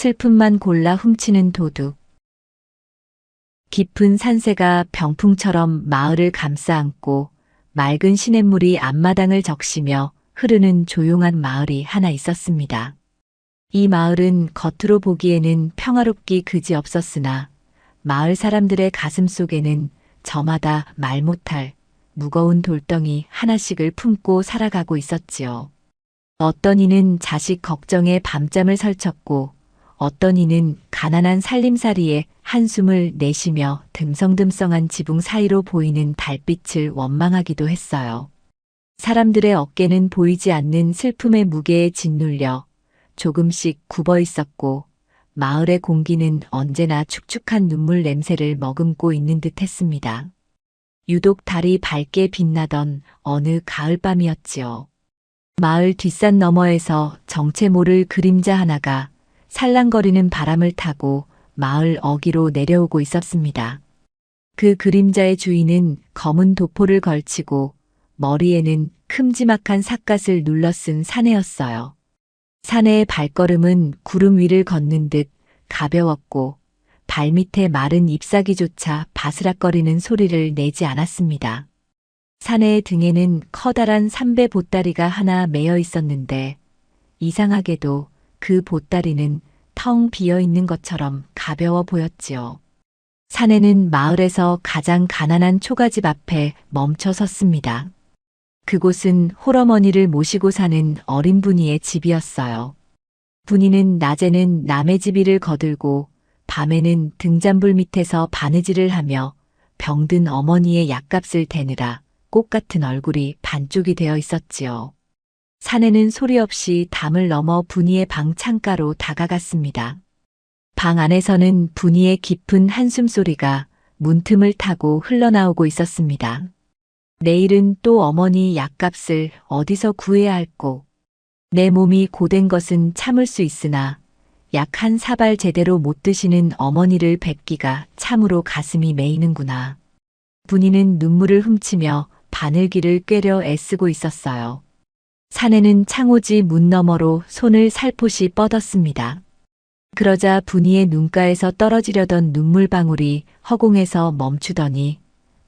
슬픔만 골라 훔치는 도둑. 깊은 산새가 병풍처럼 마을을 감싸 안고 맑은 시냇물이 앞마당을 적시며 흐르는 조용한 마을이 하나 있었습니다. 이 마을은 겉으로 보기에는 평화롭기 그지없었으나 마을 사람들의 가슴 속에는 저마다 말 못할 무거운 돌덩이 하나씩을 품고 살아가고 있었지요. 어떤 이는 자식 걱정에 밤잠을 설쳤고 어떤 이는 가난한 살림살이에 한숨을 내쉬며 듬성듬성한 지붕 사이로 보이는 달빛을 원망하기도 했어요. 사람들의 어깨는 보이지 않는 슬픔의 무게에 짓눌려 조금씩 굽어 있었고 마을의 공기는 언제나 축축한 눈물 냄새를 머금고 있는 듯 했습니다. 유독 달이 밝게 빛나던 어느 가을밤이었지요. 마을 뒷산 너머에서 정체 모를 그림자 하나가 살랑거리는 바람을 타고 마을 어귀로 내려오고 있었습니다. 그 그림자의 주인은 검은 도포를 걸치고 머리에는 큼지막한 삿갓을 눌러쓴 사내였어요. 사내의 발걸음은 구름 위를 걷는 듯 가벼웠고 발밑에 마른 잎사귀조차 바스락거리는 소리를 내지 않았습니다. 사내의 등에는 커다란 삼배 보따리가 하나 매여 있었는데 이상하게도 그 보따리는 텅 비어 있는 것처럼 가벼워 보였지요. 사내는 마을에서 가장 가난한 초가집 앞에 멈춰 섰습니다. 그곳은 홀어머니를 모시고 사는 어린 분이의 집이었어요. 분이는 낮에는 남의 집이를 거들고 밤에는 등잔불 밑에서 바느질을 하며 병든 어머니의 약값을 대느라 꽃 같은 얼굴이 반쪽이 되어 있었지요. 사내는 소리 없이 담을 넘어 분이의 방 창가로 다가갔습니다. 방 안에서는 분이의 깊은 한숨소리가 문틈을 타고 흘러나오고 있었습니다. 내일은 또 어머니 약값을 어디서 구해야 할꼬. 내 몸이 고된 것은 참을 수 있으나 약 한 사발 제대로 못 드시는 어머니를 뵙기가 참으로 가슴이 메이는구나. 분이는 눈물을 훔치며 바늘귀를 꿰려 애쓰고 있었어요. 사내는 창호지 문 너머로 손을 살포시 뻗었습니다. 그러자 분이의 눈가에서 떨어지려던 눈물방울이 허공에서 멈추더니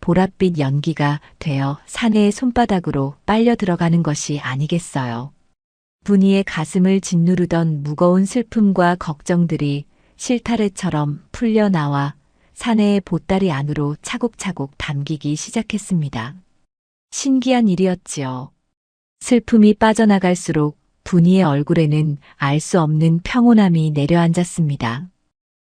보랏빛 연기가 되어 사내의 손바닥으로 빨려 들어가는 것이 아니겠어요. 분이의 가슴을 짓누르던 무거운 슬픔과 걱정들이 실타래처럼 풀려나와 사내의 보따리 안으로 차곡차곡 담기기 시작했습니다. 신기한 일이었지요. 슬픔이 빠져나갈수록 분이의 얼굴에는 알 수 없는 평온함이 내려앉았습니다.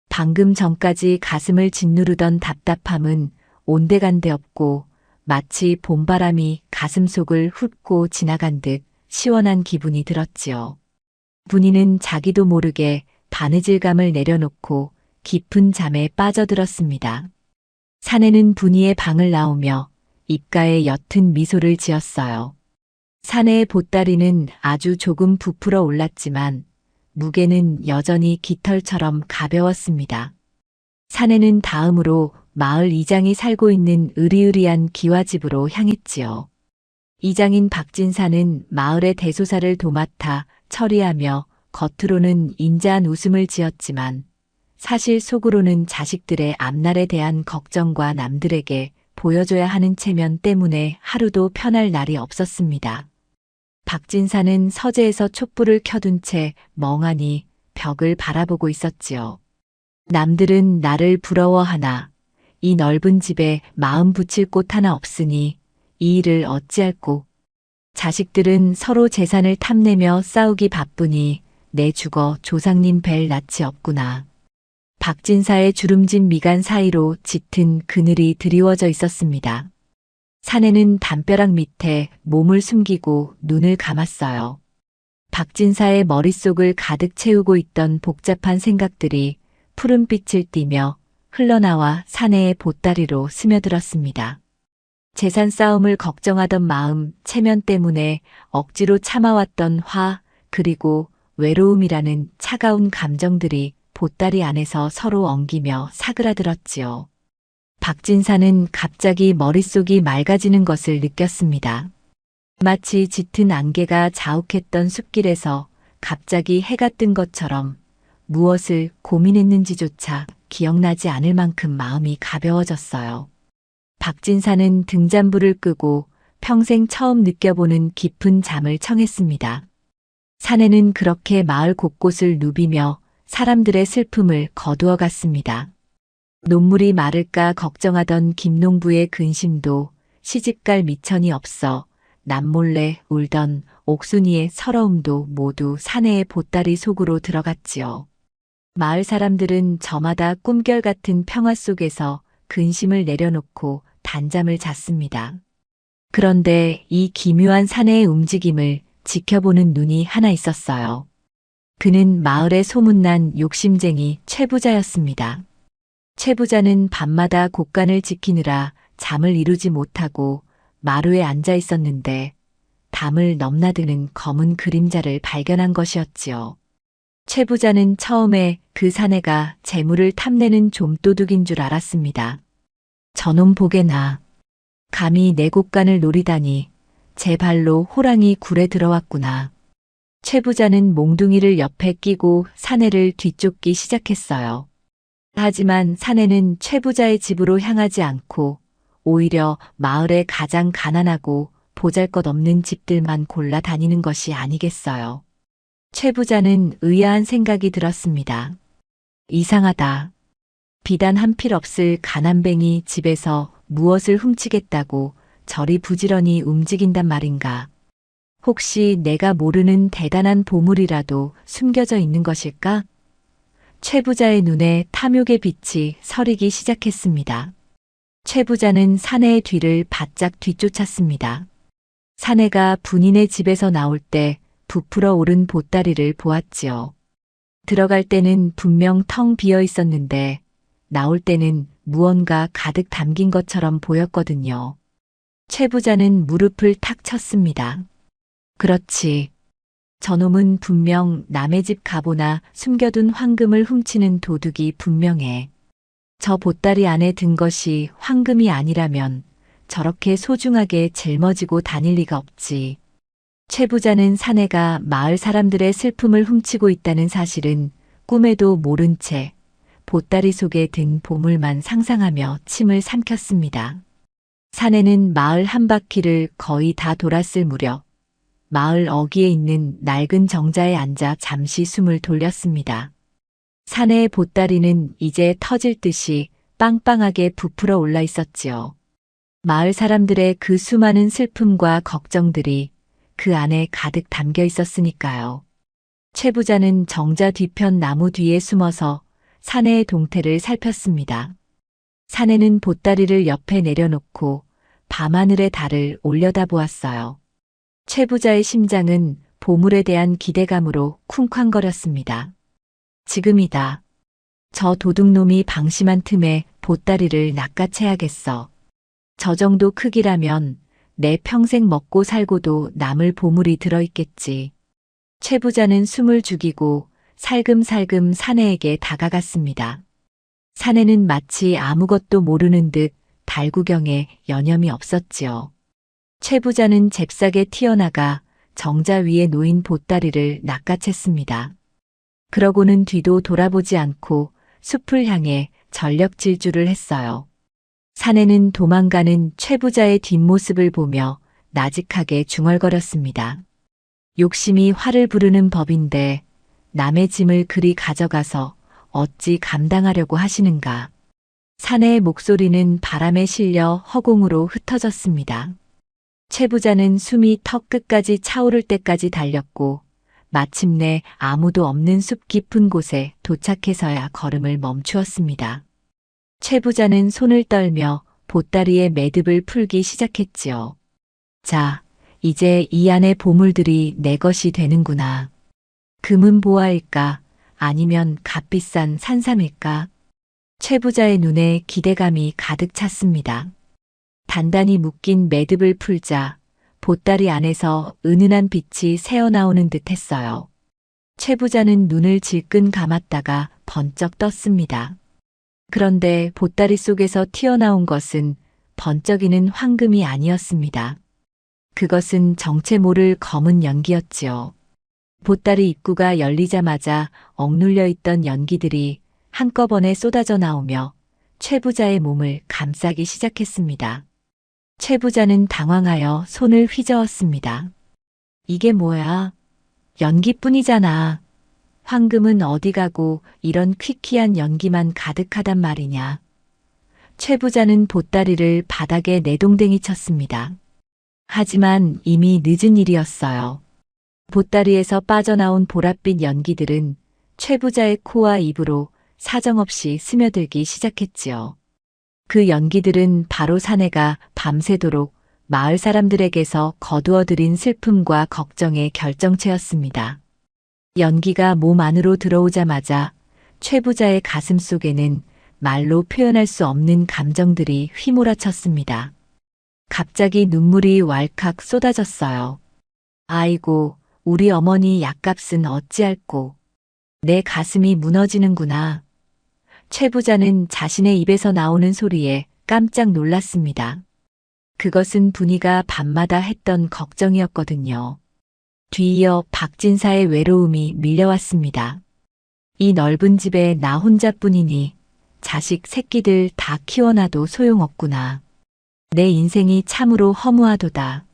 방금 전까지 가슴을 짓누르던 답답함은 온데간데 없고 마치 봄바람이 가슴속을 훑고 지나간 듯 시원한 기분이 들었지요. 분이는 자기도 모르게 바느질감을 내려놓고 깊은 잠에 빠져들었습니다. 사내는 분이의 방을 나오며 입가에 옅은 미소를 지었어요. 사내의 보따리는 아주 조금 부풀어 올랐지만 무게는 여전히 깃털처럼 가벼웠습니다. 사내는 다음으로 마을 이장이 살고 있는 으리으리한 기와집으로 향했지요. 이장인 박진사는 마을의 대소사를 도맡아 처리하며 겉으로는 인자한 웃음을 지었지만 사실 속으로는 자식들의 앞날에 대한 걱정과 남들에게 보여줘야 하는 체면 때문에 하루도 편할 날이 없었습니다. 박진사는 서재에서 촛불을 켜둔 채 멍하니 벽을 바라보고 있었지요. 남들은 나를 부러워하나 이 넓은 집에 마음 붙일 곳 하나 없으니 이 일을 어찌할꼬. 자식들은 서로 재산을 탐내며 싸우기 바쁘니 내 죽어 조상님 뵐 낯이 없구나. 박진사의 주름진 미간 사이로 짙은 그늘이 드리워져 있었습니다. 사내는 담벼락 밑에 몸을 숨기고 눈을 감았어요. 박진사의 머릿속을 가득 채우고 있던 복잡한 생각들이 푸른빛을 띠며 흘러나와 사내의 보따리로 스며들었습니다. 재산 싸움을 걱정하던 마음, 체면 때문에 억지로 참아왔던 화, 그리고 외로움이라는 차가운 감정들이 보따리 안에서 서로 엉기며 사그라들었지요. 박진사는 갑자기 머릿속이 맑아지는 것을 느꼈습니다. 마치 짙은 안개가 자욱했던 숲길에서 갑자기 해가 뜬 것처럼 무엇을 고민했는지조차 기억나지 않을 만큼 마음이 가벼워졌어요. 박진사는 등잔불을 끄고 평생 처음 느껴보는 깊은 잠을 청했습니다. 사내는 그렇게 마을 곳곳을 누비며 사람들의 슬픔을 거두어 갔습니다. 논물이 마를까 걱정하던 김농부의 근심도 시집갈 미천이 없어 남몰래 울던 옥순이의 서러움도 모두 사내의 보따리 속으로 들어갔지요. 마을 사람들은 저마다 꿈결 같은 평화 속에서 근심을 내려놓고 단잠을 잤습니다. 그런데 이 기묘한 사내의 움직임을 지켜보는 눈이 하나 있었어요. 그는 마을의 소문난 욕심쟁이 최 부자였습니다. 최 부자는 밤마다 곳간을 지키느라 잠을 이루지 못하고 마루에 앉아 있었는데 담을 넘나드는 검은 그림자를 발견한 것이었지요. 최 부자는 처음에 그 사내가 재물을 탐내는 좀도둑인 줄 알았습니다. 저놈 보게나. 감히 내 곳간을 노리다니 제 발로 호랑이 굴에 들어왔구나. 최 부자는 몽둥이를 옆에 끼고 사내를 뒤쫓기 시작했어요. 하지만 사내는 최 부자의 집으로 향하지 않고 오히려 마을의 가장 가난하고 보잘것없는 집들만 골라 다니는 것이 아니겠어요. 최 부자는 의아한 생각이 들었습니다. 이상하다. 비단 한 필 없을 가난뱅이 집에서 무엇을 훔치겠다고 저리 부지런히 움직인단 말인가. 혹시 내가 모르는 대단한 보물이라도 숨겨져 있는 것일까? 최 부자의 눈에 탐욕의 빛이 서리기 시작했습니다. 최 부자는 사내의 뒤를 바짝 뒤쫓았습니다. 사내가 분인의 집에서 나올 때 부풀어 오른 보따리를 보았지요. 들어갈 때는 분명 텅 비어 있었는데 나올 때는 무언가 가득 담긴 것처럼 보였거든요. 최 부자는 무릎을 탁 쳤습니다. 그렇지. 저놈은 분명 남의 집 가보나 숨겨둔 황금을 훔치는 도둑이 분명해. 저 보따리 안에 든 것이 황금이 아니라면 저렇게 소중하게 짊어지고 다닐 리가 없지. 최 부자는 사내가 마을 사람들의 슬픔을 훔치고 있다는 사실은 꿈에도 모른 채 보따리 속에 든 보물만 상상하며 침을 삼켰습니다. 사내는 마을 한 바퀴를 거의 다 돌았을 무렵 마을 어귀에 있는 낡은 정자에 앉아 잠시 숨을 돌렸습니다. 사내의 보따리는 이제 터질 듯이 빵빵하게 부풀어 올라 있었지요. 마을 사람들의 그 수많은 슬픔과 걱정들이 그 안에 가득 담겨 있었으니까요. 최 부자는 정자 뒤편 나무 뒤에 숨어서 사내의 동태를 살폈습니다. 사내는 보따리를 옆에 내려놓고 밤하늘의 달을 올려다보았어요. 최 부자의 심장은 보물에 대한 기대감으로 쿵쾅거렸습니다. 지금이다. 저 도둑놈이 방심한 틈에 보따리를 낚아채야겠어. 저 정도 크기라면 내 평생 먹고 살고도 남을 보물이 들어있겠지. 최 부자는 숨을 죽이고 살금살금 사내에게 다가갔습니다. 사내는 마치 아무것도 모르는 듯 달구경에 여념이 없었지요. 최 부자는 잽싸게 튀어나가 정자 위에 놓인 보따리를 낚아챘습니다. 그러고는 뒤도 돌아보지 않고 숲을 향해 전력 질주를 했어요. 사내는 도망가는 최 부자의 뒷모습을 보며 나직하게 중얼거렸습니다. 욕심이 화를 부르는 법인데 남의 짐을 그리 가져가서 어찌 감당하려고 하시는가. 사내의 목소리는 바람에 실려 허공으로 흩어졌습니다. 최 부자는 숨이 턱 끝까지 차오를 때까지 달렸고 마침내 아무도 없는 숲 깊은 곳에 도착해서야 걸음을 멈추었습니다. 최 부자는 손을 떨며 보따리의 매듭을 풀기 시작했지요. 자, 이제 이 안의 보물들이 내 것이 되는구나. 금은 보화일까? 아니면 값비싼 산삼일까? 최 부자의 눈에 기대감이 가득 찼습니다. 단단히 묶인 매듭을 풀자 보따리 안에서 은은한 빛이 새어나오는 듯 했어요. 최 부자는 눈을 질끈 감았다가 번쩍 떴습니다. 그런데 보따리 속에서 튀어나온 것은 번쩍이는 황금이 아니었습니다. 그것은 정체 모를 검은 연기였지요. 보따리 입구가 열리자마자 억눌려 있던 연기들이 한꺼번에 쏟아져 나오며 최 부자의 몸을 감싸기 시작했습니다. 최 부자는 당황하여 손을 휘저었습니다. 이게 뭐야? 연기뿐이잖아. 황금은 어디 가고 이런 퀴퀴한 연기만 가득하단 말이냐. 최 부자는 보따리를 바닥에 내동댕이 쳤습니다. 하지만 이미 늦은 일이었어요. 보따리에서 빠져나온 보랏빛 연기들은 최 부자의 코와 입으로 사정없이 스며들기 시작했지요. 그 연기들은 바로 사내가 밤새도록 마을 사람들에게서 거두어들인 슬픔과 걱정의 결정체였습니다. 연기가 몸 안으로 들어오자마자 최 부자의 가슴 속에는 말로 표현할 수 없는 감정들이 휘몰아쳤습니다. 갑자기 눈물이 왈칵 쏟아졌어요. 아이고, 우리 어머니 약값은 어찌할꼬. 내 가슴이 무너지는구나. 최 부자는 자신의 입에서 나오는 소리에 깜짝 놀랐습니다. 그것은 분이가 밤마다 했던 걱정이었거든요. 뒤이어 박진사의 외로움이 밀려왔습니다. 이 넓은 집에 나 혼자뿐이니 자식 새끼들 다 키워놔도 소용없구나. 내 인생이 참으로 허무하도다.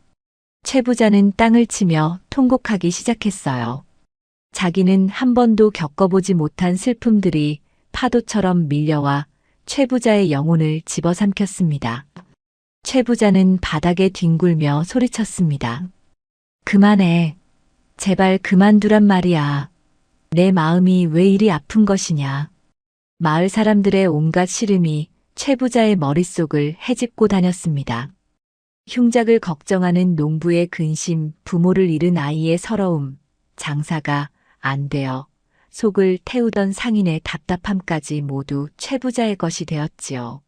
최 부자는 땅을 치며 통곡하기 시작했어요. 자기는 한 번도 겪어보지 못한 슬픔들이 파도처럼 밀려와 최 부자의 영혼을 집어삼켰습니다. 최 부자는 바닥에 뒹굴며 소리쳤습니다. 그만해. 제발 그만두란 말이야. 내 마음이 왜 이리 아픈 것이냐. 마을 사람들의 온갖 시름이 최 부자의 머릿속을 헤집고 다녔습니다. 흉작을 걱정하는 농부의 근심, 부모를 잃은 아이의 서러움, 장사가 안 되어 속을 태우던 상인의 답답함까지 모두 최 부자의 것이 되었지요.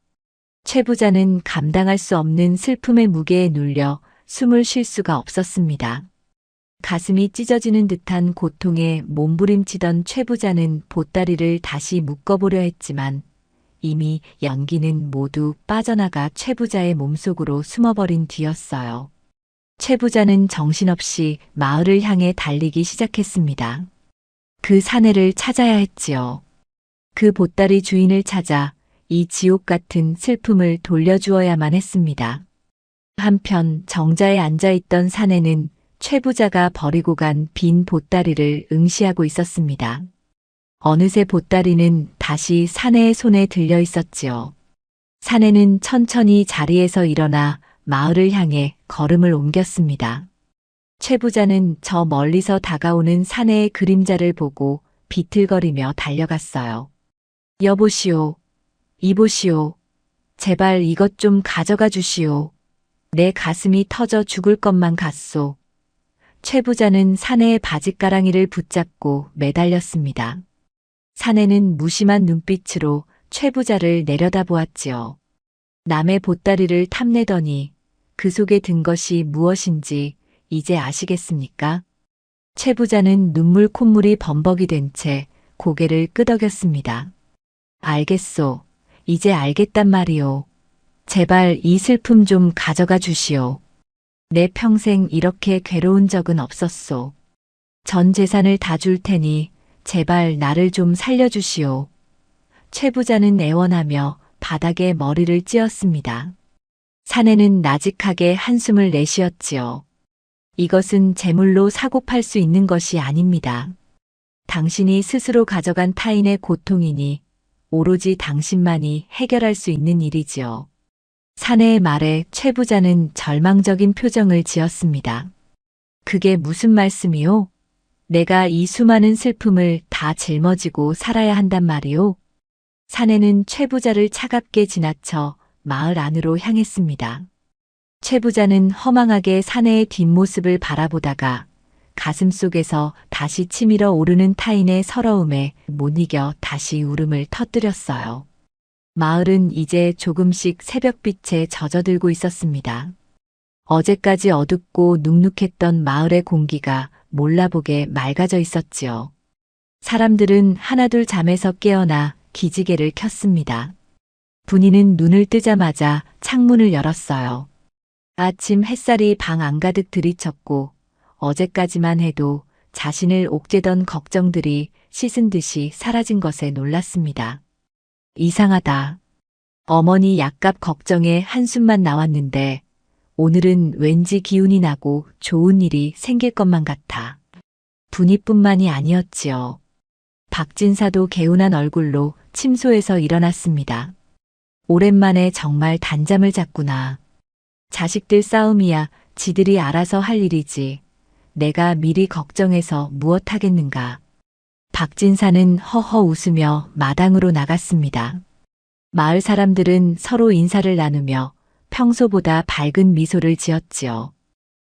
최 부자는 감당할 수 없는 슬픔의 무게에 눌려 숨을 쉴 수가 없었습니다. 가슴이 찢어지는 듯한 고통에 몸부림치던 최 부자는 보따리를 다시 묶어보려 했지만 이미 연기는 모두 빠져나가 최 부자의 몸속으로 숨어버린 뒤였어요. 최 부자는 정신없이 마을을 향해 달리기 시작했습니다. 그 사내를 찾아야 했지요. 그 보따리 주인을 찾아 이 지옥 같은 슬픔을 돌려주어야만 했습니다. 한편 정자에 앉아있던 사내는 최 부자가 버리고 간 빈 보따리를 응시하고 있었습니다. 어느새 보따리는 다시 사내의 손에 들려 있었지요. 사내는 천천히 자리에서 일어나 마을을 향해 걸음을 옮겼습니다. 최 부자는 저 멀리서 다가오는 사내의 그림자를 보고 비틀거리며 달려갔어요. 여보시오, 이보시오, 제발 이것 좀 가져가 주시오. 내 가슴이 터져 죽을 것만 같소. 최 부자는 사내의 바짓가랑이를 붙잡고 매달렸습니다. 사내는 무심한 눈빛으로 최 부자를 내려다보았지요. 남의 보따리를 탐내더니 그 속에 든 것이 무엇인지 이제 아시겠습니까? 최 부자는 눈물 콧물이 범벅이 된 채 고개를 끄덕였습니다. 알겠소. 이제 알겠단 말이오. 제발 이 슬픔 좀 가져가 주시오. 내 평생 이렇게 괴로운 적은 없었소. 전 재산을 다 줄 테니 제발 나를 좀 살려주시오. 최 부자는 애원하며 바닥에 머리를 찧었습니다. 사내는 나직하게 한숨을 내쉬었지요. 이것은 재물로 사고 팔 수 있는 것이 아닙니다. 당신이 스스로 가져간 타인의 고통이니 오로지 당신만이 해결할 수 있는 일이지요. 사내의 말에 최 부자는 절망적인 표정을 지었습니다. 그게 무슨 말씀이오? 내가 이 수많은 슬픔을 다 짊어지고 살아야 한단 말이오? 사내는 최 부자를 차갑게 지나쳐 마을 안으로 향했습니다. 최 부자는 허망하게 사내의 뒷모습을 바라보다가 가슴 속에서 다시 치밀어 오르는 타인의 서러움에 못 이겨 다시 울음을 터뜨렸어요. 마을은 이제 조금씩 새벽빛에 젖어들고 있었습니다. 어제까지 어둡고 눅눅했던 마을의 공기가 몰라보게 맑아져 있었지요. 사람들은 하나둘 잠에서 깨어나 기지개를 켰습니다. 분이는 눈을 뜨자마자 창문을 열었어요. 아침 햇살이 방 안가득 들이쳤고 어제까지만 해도 자신을 옥죄던 걱정들이 씻은 듯이 사라진 것에 놀랐습니다. 이상하다. 어머니 약값 걱정에 한숨만 나왔는데 오늘은 왠지 기운이 나고 좋은 일이 생길 것만 같아. 분이뿐만이 아니었지요. 박진사도 개운한 얼굴로 침소에서 일어났습니다. 오랜만에 정말 단잠을 잤구나. 자식들 싸움이야 지들이 알아서 할 일이지. 내가 미리 걱정해서 무엇하겠는가. 박진사는 허허 웃으며 마당으로 나갔습니다. 마을 사람들은 서로 인사를 나누며 평소보다 밝은 미소를 지었지요.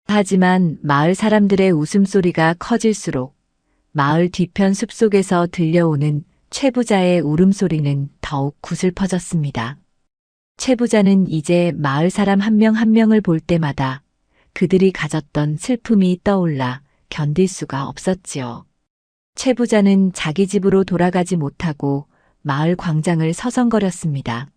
하지만 마을 사람들의 웃음소리가 커질수록 마을 뒤편 숲속에서 들려오는 최 부자의 울음소리는 더욱 구슬퍼졌습니다. 최 부자는 이제 마을 사람 한 명 한 명을 볼 때마다 그들이 가졌던 슬픔이 떠올라 견딜 수가 없었지요. 최 부자는 자기 집으로 돌아가지 못하고 마을 광장을 서성거렸습니다.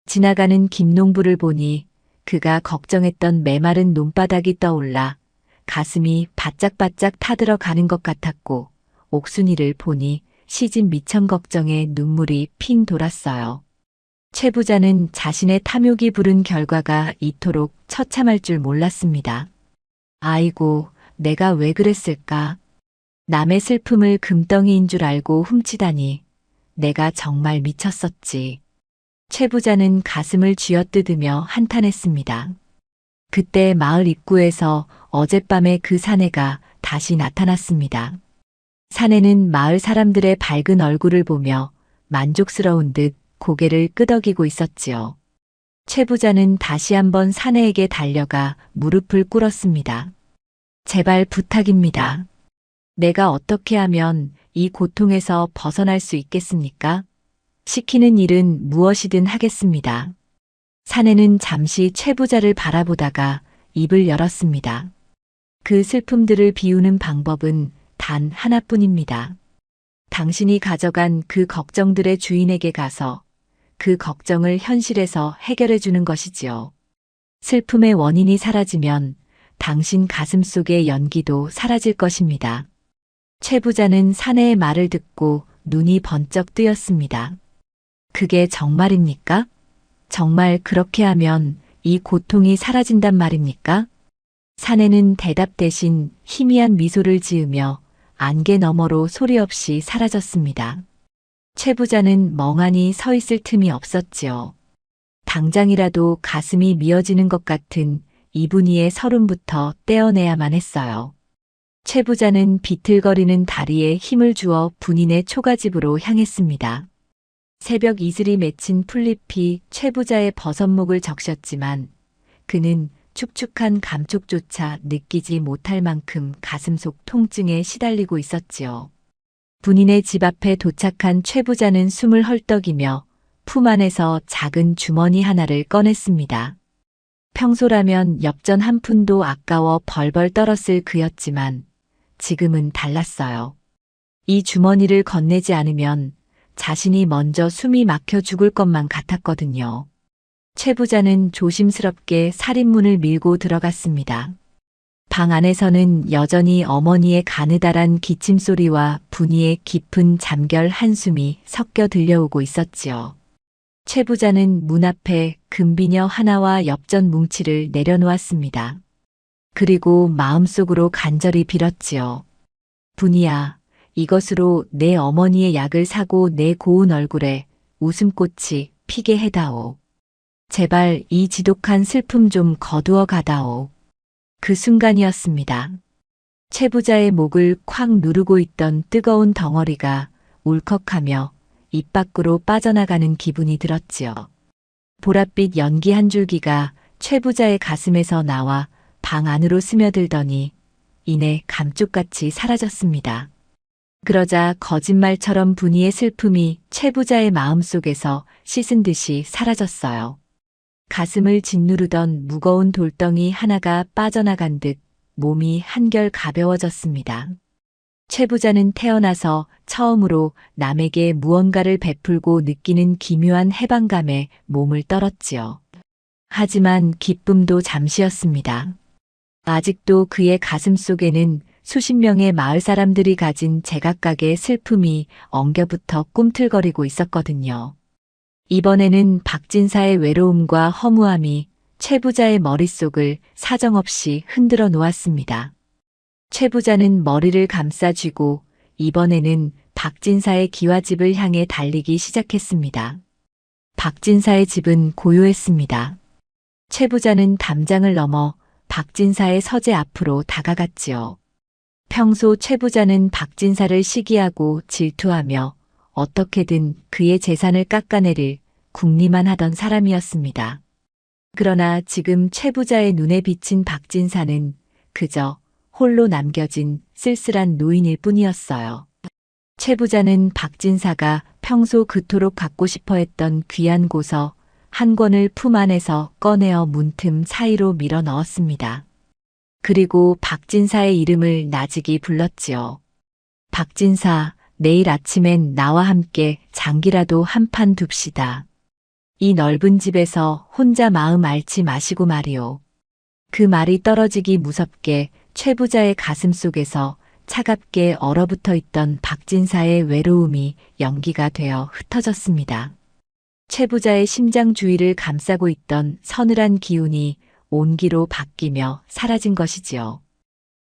지나가는 김농부를 보니 그가 걱정했던 메마른 논바닥이 떠올라 가슴이 바짝바짝 타들어가는 것 같았고 옥순이를 보니 시집 미천 걱정에 눈물이 핑 돌았어요. 최 부자는 자신의 탐욕이 부른 결과가 이토록 처참할 줄 몰랐습니다. 아이고, 내가 왜 그랬을까? 남의 슬픔을 금덩이인 줄 알고 훔치다니. 내가 정말 미쳤었지. 최 부자는 가슴을 쥐어뜯으며 한탄했습니다. 그때 마을 입구에서 어젯밤의 그 사내가 다시 나타났습니다. 사내는 마을 사람들의 밝은 얼굴을 보며 만족스러운 듯 고개를 끄덕이고 있었지요. 최 부자는 다시 한번 사내에게 달려가 무릎을 꿇었습니다. 제발 부탁입니다. 내가 어떻게 하면 이 고통에서 벗어날 수 있겠습니까? 시키는 일은 무엇이든 하겠습니다. 사내는 잠시 최 부자를 바라보다가 입을 열었습니다. 그 슬픔들을 비우는 방법은 단 하나뿐입니다. 당신이 가져간 그 걱정들의 주인에게 가서 그 걱정을 현실에서 해결해 주는 것이지요. 슬픔의 원인이 사라지면 당신 가슴 속의 연기도 사라질 것입니다. 최 부자는 사내의 말을 듣고 눈이 번쩍 뜨였습니다. 그게 정말입니까? 정말 그렇게 하면 이 고통이 사라진단 말입니까? 사내는 대답 대신 희미한 미소를 지으며 안개 너머로 소리 없이 사라졌습니다. 최 부자는 멍하니 서 있을 틈이 없었지요. 당장이라도 가슴이 미어지는 것 같은 이분이의 서름부터 떼어내야만 했어요. 최 부자는 비틀거리는 다리에 힘을 주어 분인의 초가집으로 향했습니다. 새벽 이슬이 맺힌 풀잎이 최 부자의 버선목을 적셨지만 그는 축축한 감촉조차 느끼지 못할 만큼 가슴속 통증에 시달리고 있었지요. 분인의 집 앞에 도착한 최 부자는 숨을 헐떡이며 품 안에서 작은 주머니 하나를 꺼냈습니다. 평소라면 엽전 한 푼도 아까워 벌벌 떨었을 그였지만 지금은 달랐어요. 이 주머니를 건네지 않으면 자신이 먼저 숨이 막혀 죽을 것만 같았거든요. 최 부자는 조심스럽게 살인문을 밀고 들어갔습니다. 방 안에서는 여전히 어머니의 가느다란 기침 소리와 분이의 깊은 잠결 한숨이 섞여 들려오고 있었지요. 최 부자는 문 앞에 금비녀 하나와 엽전 뭉치를 내려놓았습니다. 그리고 마음속으로 간절히 빌었지요. 분이야, 이것으로 내 어머니의 약을 사고 내 고운 얼굴에 웃음꽃이 피게 해다오. 제발 이 지독한 슬픔 좀 거두어 가다오. 그 순간이었습니다. 최 부자의 목을 콱 누르고 있던 뜨거운 덩어리가 울컥하며 입 밖으로 빠져나가는 기분이 들었지요. 보랏빛 연기 한 줄기가 최 부자의 가슴에서 나와 방 안으로 스며들더니 이내 감쪽같이 사라졌습니다. 그러자 거짓말처럼 분이의 슬픔이 최 부자의 마음속에서 씻은 듯이 사라졌어요. 가슴을 짓누르던 무거운 돌덩이 하나가 빠져나간 듯 몸이 한결 가벼워졌습니다. 최 부자는 태어나서 처음으로 남에게 무언가를 베풀고 느끼는 기묘한 해방감에 몸을 떨었지요. 하지만 기쁨도 잠시였습니다. 아직도 그의 가슴 속에는 수십 명의 마을 사람들이 가진 제각각의 슬픔이 엉겨붙어 꿈틀거리고 있었거든요. 이번에는 박진사의 외로움과 허무함이 최 부자의 머릿속을 사정없이 흔들어 놓았습니다. 최 부자는 머리를 감싸쥐고 이번에는 박진사의 기와집을 향해 달리기 시작했습니다. 박진사의 집은 고요했습니다. 최 부자는 담장을 넘어 박진사의 서재 앞으로 다가갔지요. 평소 최 부자는 박진사를 시기하고 질투하며 어떻게든 그의 재산을 깎아내릴 궁리만 하던 사람이었습니다. 그러나 지금 최 부자의 눈에 비친 박진사는 그저 홀로 남겨진 쓸쓸한 노인일 뿐이었어요. 최 부자는 박진사가 평소 그토록 갖고 싶어 했던 귀한 고서 한 권을 품 안에서 꺼내어 문틈 사이로 밀어 넣었습니다. 그리고 박진사의 이름을 나직이 불렀지요. 박진사, 내일 아침엔 나와 함께 장기라도 한 판 둡시다. 이 넓은 집에서 혼자 마음 앓지 마시고 말이오. 그 말이 떨어지기 무섭게 최 부자의 가슴 속에서 차갑게 얼어붙어 있던 박진사의 외로움이 연기가 되어 흩어졌습니다. 최 부자의 심장 주위를 감싸고 있던 서늘한 기운이 온기로 바뀌며 사라진 것이지요.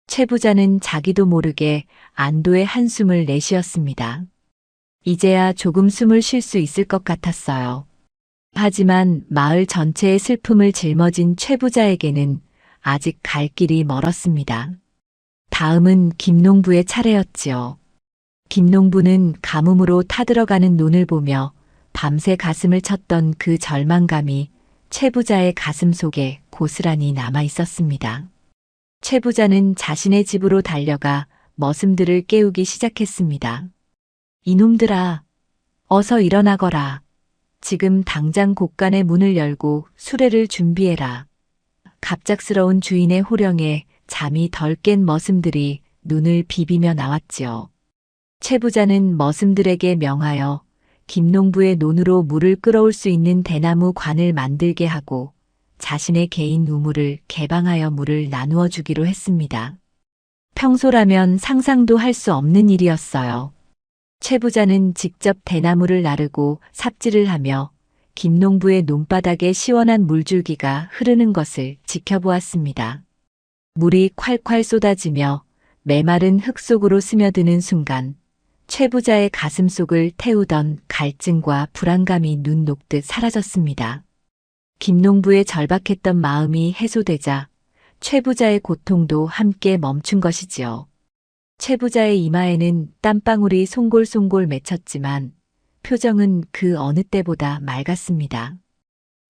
최 부자는 자기도 모르게 안도의 한숨을 내쉬었습니다. 이제야 조금 숨을 쉴 수 있을 것 같았어요. 하지만 마을 전체의 슬픔을 짊어진 최 부자에게는 아직 갈 길이 멀었습니다. 다음은 김농부의 차례였지요. 김농부는 가뭄으로 타들어가는 눈을 보며 밤새 가슴을 쳤던 그 절망감이 최 부자의 가슴 속에 고스란히 남아 있었습니다. 최 부자는 자신의 집으로 달려가 머슴들을 깨우기 시작했습니다. 이놈들아, 어서 일어나거라. 지금 당장 곳간의 문을 열고 수레를 준비해라. 갑작스러운 주인의 호령에 잠이 덜 깬 머슴들이 눈을 비비며 나왔지요. 최 부자는 머슴들에게 명하여 김농부의 논으로 물을 끌어올 수 있는 대나무 관을 만들게 하고 자신의 개인 우물을 개방하여 물을 나누어 주기로 했습니다. 평소라면 상상도 할 수 없는 일이었어요. 최 부자는 직접 대나무를 나르고 삽질을 하며 김농부의 논바닥에 시원한 물줄기가 흐르는 것을 지켜보았습니다. 물이 콸콸 쏟아지며 메마른 흙 속으로 스며드는 순간 최 부자의 가슴 속을 태우던 갈증과 불안감이 눈 녹듯 사라졌습니다. 김농부의 절박했던 마음이 해소되자 최 부자의 고통도 함께 멈춘 것이지요. 최 부자의 이마에는 땀방울이 송골송골 맺혔지만 표정은 그 어느 때보다 맑았습니다.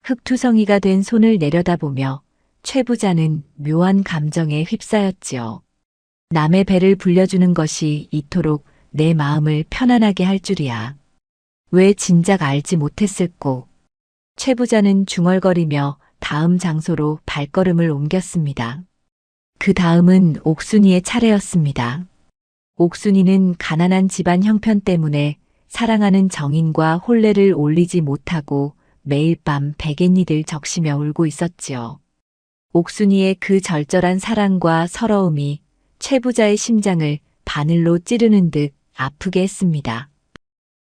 흙투성이가 된 손을 내려다보며 최 부자는 묘한 감정에 휩싸였지요. 남의 배를 불려주는 것이 이토록 내 마음을 편안하게 할 줄이야. 왜 진작 알지 못했을꼬. 최 부자는 중얼거리며 다음 장소로 발걸음을 옮겼습니다. 그 다음은 옥순이의 차례였습니다. 옥순이는 가난한 집안 형편 때문에 사랑하는 정인과 혼례를 올리지 못하고 매일 밤 베갯니들 적시며 울고 있었지요. 옥순이의 그 절절한 사랑과 서러움이 최 부자의 심장을 바늘로 찌르는 듯 아프게 했습니다.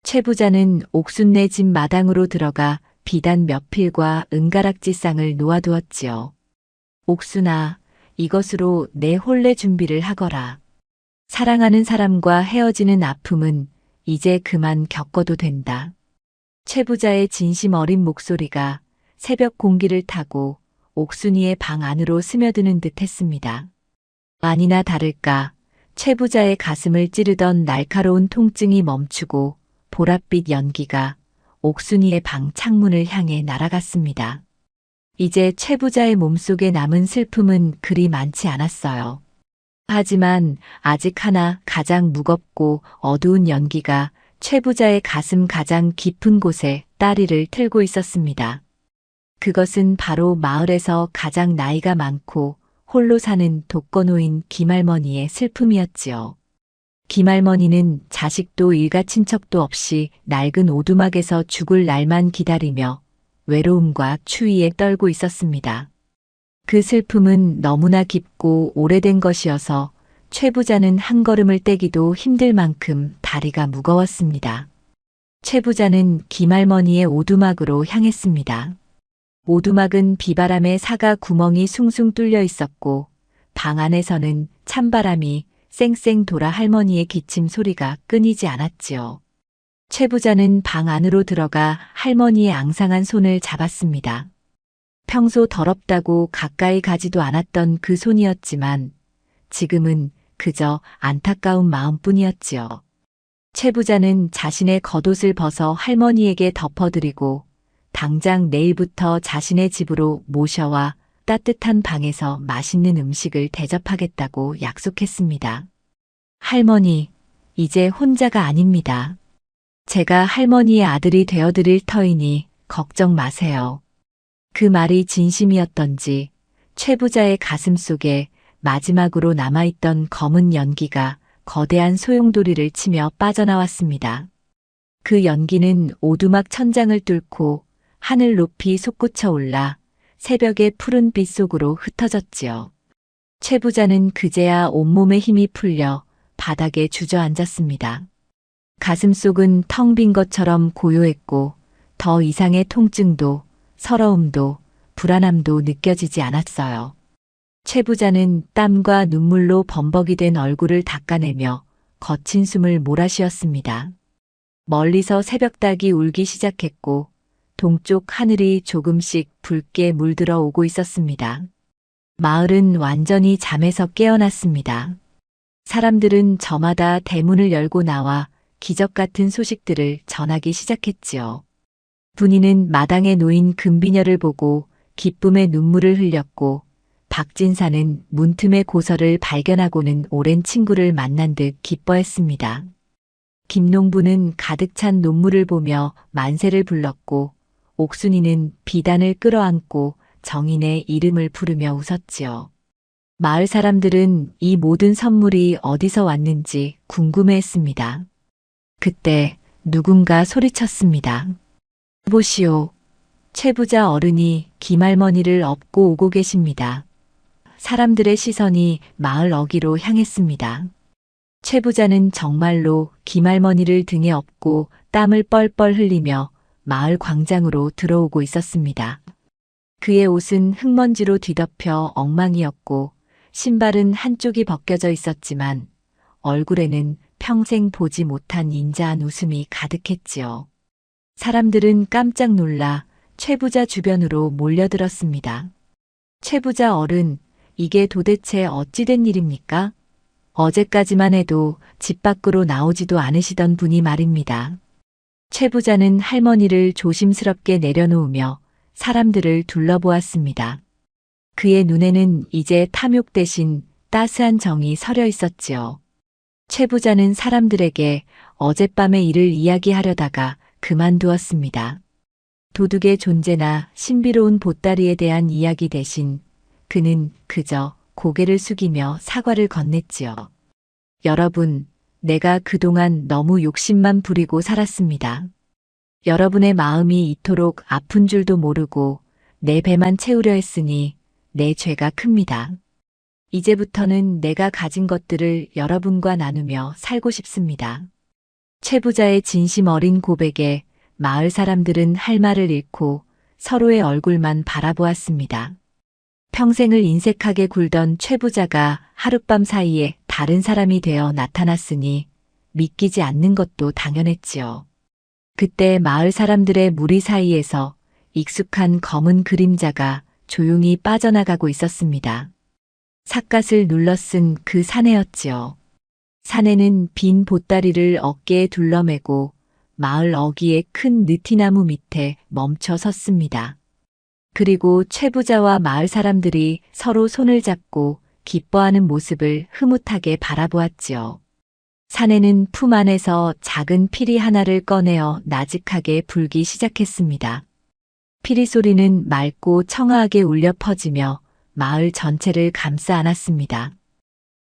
최 부자는 옥순네 집 마당으로 들어가 비단 몇 필과 은가락지 쌍을 놓아두었지요. 옥순아, 이것으로 내 혼례 준비를 하거라. 사랑하는 사람과 헤어지는 아픔은 이제 그만 겪어도 된다. 최 부자의 진심 어린 목소리가 새벽 공기를 타고 옥순이의 방 안으로 스며드는 듯 했습니다. 아니나 다를까 최 부자의 가슴을 찌르던 날카로운 통증이 멈추고 보랏빛 연기가 옥순이의 방 창문을 향해 날아갔습니다. 이제 최 부자의 몸속에 남은 슬픔은 그리 많지 않았어요. 하지만 아직 하나 가장 무겁고 어두운 연기가 최 부자의 가슴 가장 깊은 곳에 따리를 틀고 있었습니다. 그것은 바로 마을에서 가장 나이가 많고 홀로 사는 독거노인 김할머니의 슬픔이었지요. 김할머니는 자식도 일가 친척도 없이 낡은 오두막에서 죽을 날만 기다리며 외로움과 추위에 떨고 있었습니다. 그 슬픔은 너무나 깊고 오래된 것이어서 최 부자는 한 걸음을 떼기도 힘들 만큼 다리가 무거웠습니다. 최 부자는 김할머니의 오두막으로 향했습니다. 오두막은 비바람에 사가 구멍이 숭숭 뚫려 있었고 방 안에서는 찬바람이 쌩쌩 돌아 할머니의 기침 소리가 끊이지 않았지요. 최 부자는 방 안으로 들어가 할머니의 앙상한 손을 잡았습니다. 평소 더럽다고 가까이 가지도 않았던 그 손이었지만 지금은 그저 안타까운 마음뿐이었지요. 최 부자는 자신의 겉옷을 벗어 할머니에게 덮어드리고 당장 내일부터 자신의 집으로 모셔와 따뜻한 방에서 맛있는 음식을 대접하겠다고 약속했습니다. 할머니, 이제 혼자가 아닙니다. 제가 할머니의 아들이 되어드릴 터이니 걱정 마세요. 그 말이 진심이었던지 최 부자의 가슴 속에 마지막으로 남아있던 검은 연기가 거대한 소용돌이를 치며 빠져나왔습니다. 그 연기는 오두막 천장을 뚫고 하늘 높이 솟구쳐 올라 새벽의 푸른 빛 속으로 흩어졌지요. 최 부자는 그제야 온몸에 힘이 풀려 바닥에 주저앉았습니다. 가슴속은 텅 빈 것처럼 고요했고 더 이상의 통증도 서러움도 불안함도 느껴지지 않았어요. 최 부자는 땀과 눈물로 범벅이 된 얼굴을 닦아내며 거친 숨을 몰아쉬었습니다. 멀리서 새벽닭이 울기 시작했고 동쪽 하늘이 조금씩 붉게 물들어 오고 있었습니다. 마을은 완전히 잠에서 깨어났습니다. 사람들은 저마다 대문을 열고 나와 기적 같은 소식들을 전하기 시작했지요. 분이는 마당에 놓인 금비녀를 보고 기쁨의 눈물을 흘렸고 박진사는 문틈의 고서를 발견하고는 오랜 친구를 만난 듯 기뻐했습니다. 김농부는 가득 찬 논물을 보며 만세를 불렀고 옥순이는 비단을 끌어안고 정인의 이름을 부르며 웃었지요. 마을 사람들은 이 모든 선물이 어디서 왔는지 궁금해했습니다. 그때 누군가 소리쳤습니다. 보시오. 최 부자 어른이 김할머니를 업고 오고 계십니다. 사람들의 시선이 마을 어귀로 향했습니다. 최 부자는 정말로 김할머니를 등에 업고 땀을 뻘뻘 흘리며 마을 광장으로 들어오고 있었습니다. 그의 옷은 흙먼지로 뒤덮여 엉망이었고 신발은 한쪽이 벗겨져 있었지만 얼굴에는 평생 보지 못한 인자한 웃음이 가득했지요. 사람들은 깜짝 놀라 최 부자 주변으로 몰려들었습니다. 최 부자 어른, 이게 도대체 어찌된 일입니까? 어제까지만 해도 집 밖으로 나오지도 않으시던 분이 말입니다. 최 부자는 할머니를 조심스럽게 내려놓으며 사람들을 둘러보았습니다. 그의 눈에는 이제 탐욕 대신 따스한 정이 서려 있었지요. 최 부자는 사람들에게 어젯밤의 일을 이야기하려다가 그만두었습니다. 도둑의 존재나 신비로운 보따리에 대한 이야기 대신 그는 그저 고개를 숙이며 사과를 건넸지요. 여러분, 내가 그동안 너무 욕심만 부리고 살았습니다. 여러분의 마음이 이토록 아픈 줄도 모르고 내 배만 채우려 했으니 내 죄가 큽니다. 이제부터는 내가 가진 것들을 여러분과 나누며 살고 싶습니다. 최 부자의 진심 어린 고백에 마을 사람들은 할 말을 잃고 서로의 얼굴만 바라보았습니다. 평생을 인색하게 굴던 최 부자가 하룻밤 사이에 다른 사람이 되어 나타났으니 믿기지 않는 것도 당연했지요. 그때 마을 사람들의 무리 사이에서 익숙한 검은 그림자가 조용히 빠져나가고 있었습니다. 삿갓을 눌러 쓴 그 사내였지요. 사내는 빈 보따리를 어깨에 둘러매고 마을 어귀의 큰 느티나무 밑에 멈춰 섰습니다. 그리고 최 부자와 마을 사람들이 서로 손을 잡고 기뻐하는 모습을 흐뭇하게 바라보았지요. 사내는 품 안에서 작은 피리 하나를 꺼내어 나직하게 불기 시작했습니다. 피리 소리는 맑고 청아하게 울려 퍼지며 마을 전체를 감싸 안았습니다.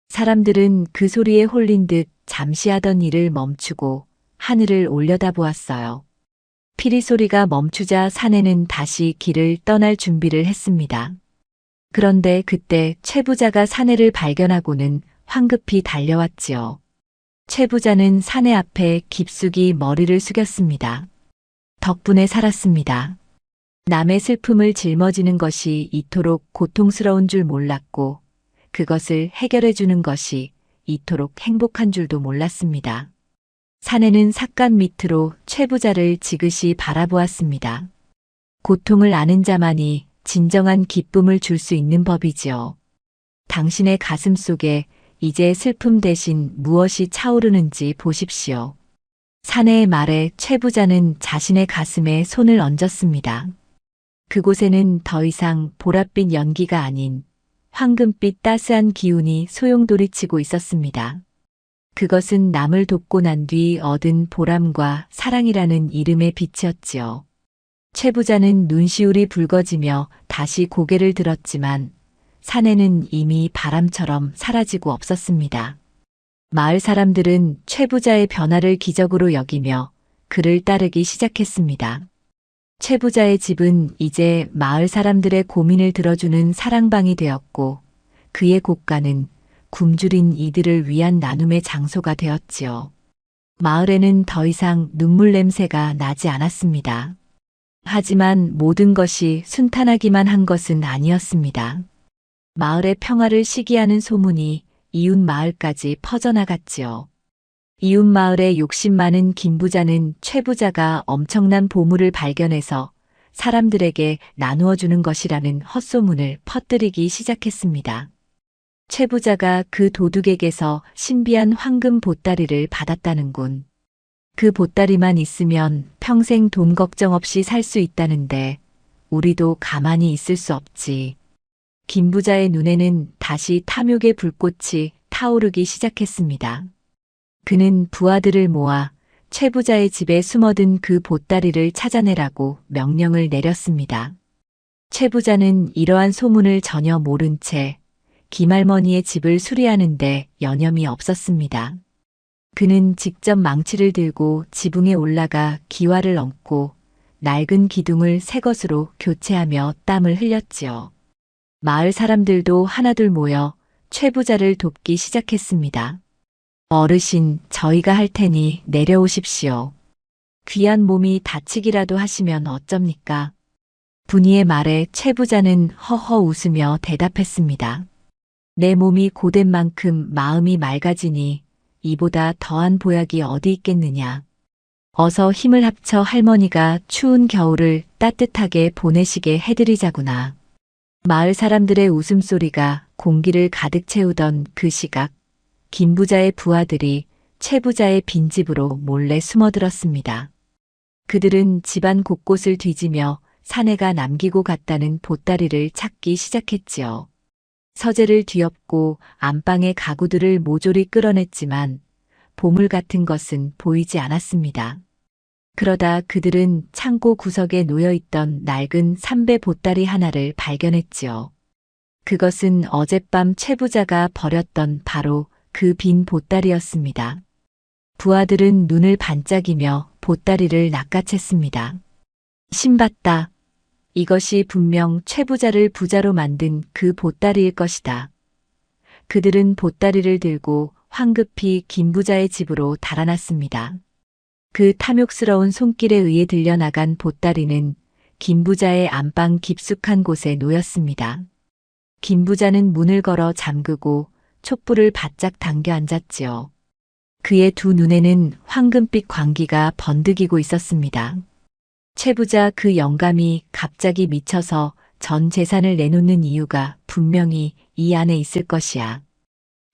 사람들은 그 소리에 홀린 듯 잠시 하던 일을 멈추고 하늘을 올려다보았어요. 피리 소리가 멈추자 사내는 다시 길을 떠날 준비를 했습니다. 그런데 그때 최 부자가 사내를 발견하고는 황급히 달려왔지요. 최 부자는 사내 앞에 깊숙이 머리를 숙였습니다. 덕분에 살았습니다. 남의 슬픔을 짊어지는 것이 이토록 고통스러운 줄 몰랐고 그것을 해결해 주는 것이 이토록 행복한 줄도 몰랐습니다. 사내는 삿간 밑으로 최 부자를 지그시 바라보았습니다. 고통을 아는 자만이 진정한 기쁨을 줄 수 있는 법이지요. 당신의 가슴 속에 이제 슬픔 대신 무엇이 차오르는지 보십시오. 사내의 말에 최 부자는 자신의 가슴에 손을 얹었습니다. 그곳에는 더 이상 보랏빛 연기가 아닌 황금빛 따스한 기운이 소용돌이치고 있었습니다. 그것은 남을 돕고 난 뒤 얻은 보람과 사랑이라는 이름의 빛이었지요. 최 부자는 눈시울이 붉어지며 다시 고개를 들었지만 사내는 이미 바람처럼 사라지고 없었습니다. 마을 사람들은 최 부자의 변화를 기적으로 여기며 그를 따르기 시작했습니다. 최 부자의 집은 이제 마을 사람들의 고민을 들어주는 사랑방이 되었고 그의 곳간은 굶주린 이들을 위한 나눔의 장소가 되었지요. 마을에는 더 이상 눈물 냄새가 나지 않았습니다. 하지만 모든 것이 순탄하기만 한 것은 아니었습니다. 마을의 평화를 시기하는 소문이 이웃 마을까지 퍼져나갔지요. 이웃 마을에 욕심 많은 김 부자는 최 부자가 엄청난 보물을 발견해서 사람들에게 나누어 주는 것이라는 헛소문을 퍼뜨리기 시작했습니다. 최 부자가 그 도둑에게서 신비한 황금 보따리를 받았다는군. 그 보따리만 있으면 평생 돈 걱정 없이 살 수 있다는데 우리도 가만히 있을 수 없지. 김 부자의 눈에는 다시 탐욕의 불꽃이 타오르기 시작했습니다. 그는 부하들을 모아 최 부자의 집에 숨어든 그 보따리를 찾아내라고 명령을 내렸습니다. 최 부자는 이러한 소문을 전혀 모른 채 김할머니의 집을 수리하는데 여념이 없었습니다. 그는 직접 망치를 들고 지붕에 올라가 기와를 얹고 낡은 기둥을 새 것으로 교체하며 땀을 흘렸지요. 마을 사람들도 하나둘 모여 최 부자를 돕기 시작했습니다. 어르신, 저희가 할 테니 내려오십시오. 귀한 몸이 다치기라도 하시면 어쩝니까? 분이의 말에 최 부자는 허허 웃으며 대답했습니다. 내 몸이 고된 만큼 마음이 맑아지니 이보다 더한 보약이 어디 있겠느냐. 어서 힘을 합쳐 할머니가 추운 겨울을 따뜻하게 보내시게 해드리자구나. 마을 사람들의 웃음소리가 공기를 가득 채우던 그 시각, 김 부자의 부하들이 최 부자의 빈집으로 몰래 숨어들었습니다. 그들은 집안 곳곳을 뒤지며 사내가 남기고 갔다는 보따리를 찾기 시작했지요. 서재를 뒤엎고 안방의 가구들을 모조리 끌어냈지만 보물 같은 것은 보이지 않았습니다. 그러다 그들은 창고 구석에 놓여있던 낡은 삼배 보따리 하나를 발견했지요. 그것은 어젯밤 최 부자가 버렸던 바로 그 빈 보따리였습니다. 부하들은 눈을 반짝이며 보따리를 낚아챘습니다. 신봤다. 이것이 분명 최 부자를 부자로 만든 그 보따리일 것이다. 그들은 보따리를 들고 황급히 김 부자의 집으로 달아났습니다. 그 탐욕스러운 손길에 의해 들려나간 보따리는 김 부자의 안방 깊숙한 곳에 놓였습니다. 김 부자는 문을 걸어 잠그고 촛불을 바짝 당겨 앉았지요. 그의 두 눈에는 황금빛 광기가 번득이고 있었습니다. 최 부자 그 영감이 갑자기 미쳐서 전 재산을 내놓는 이유가 분명히 이 안에 있을 것이야.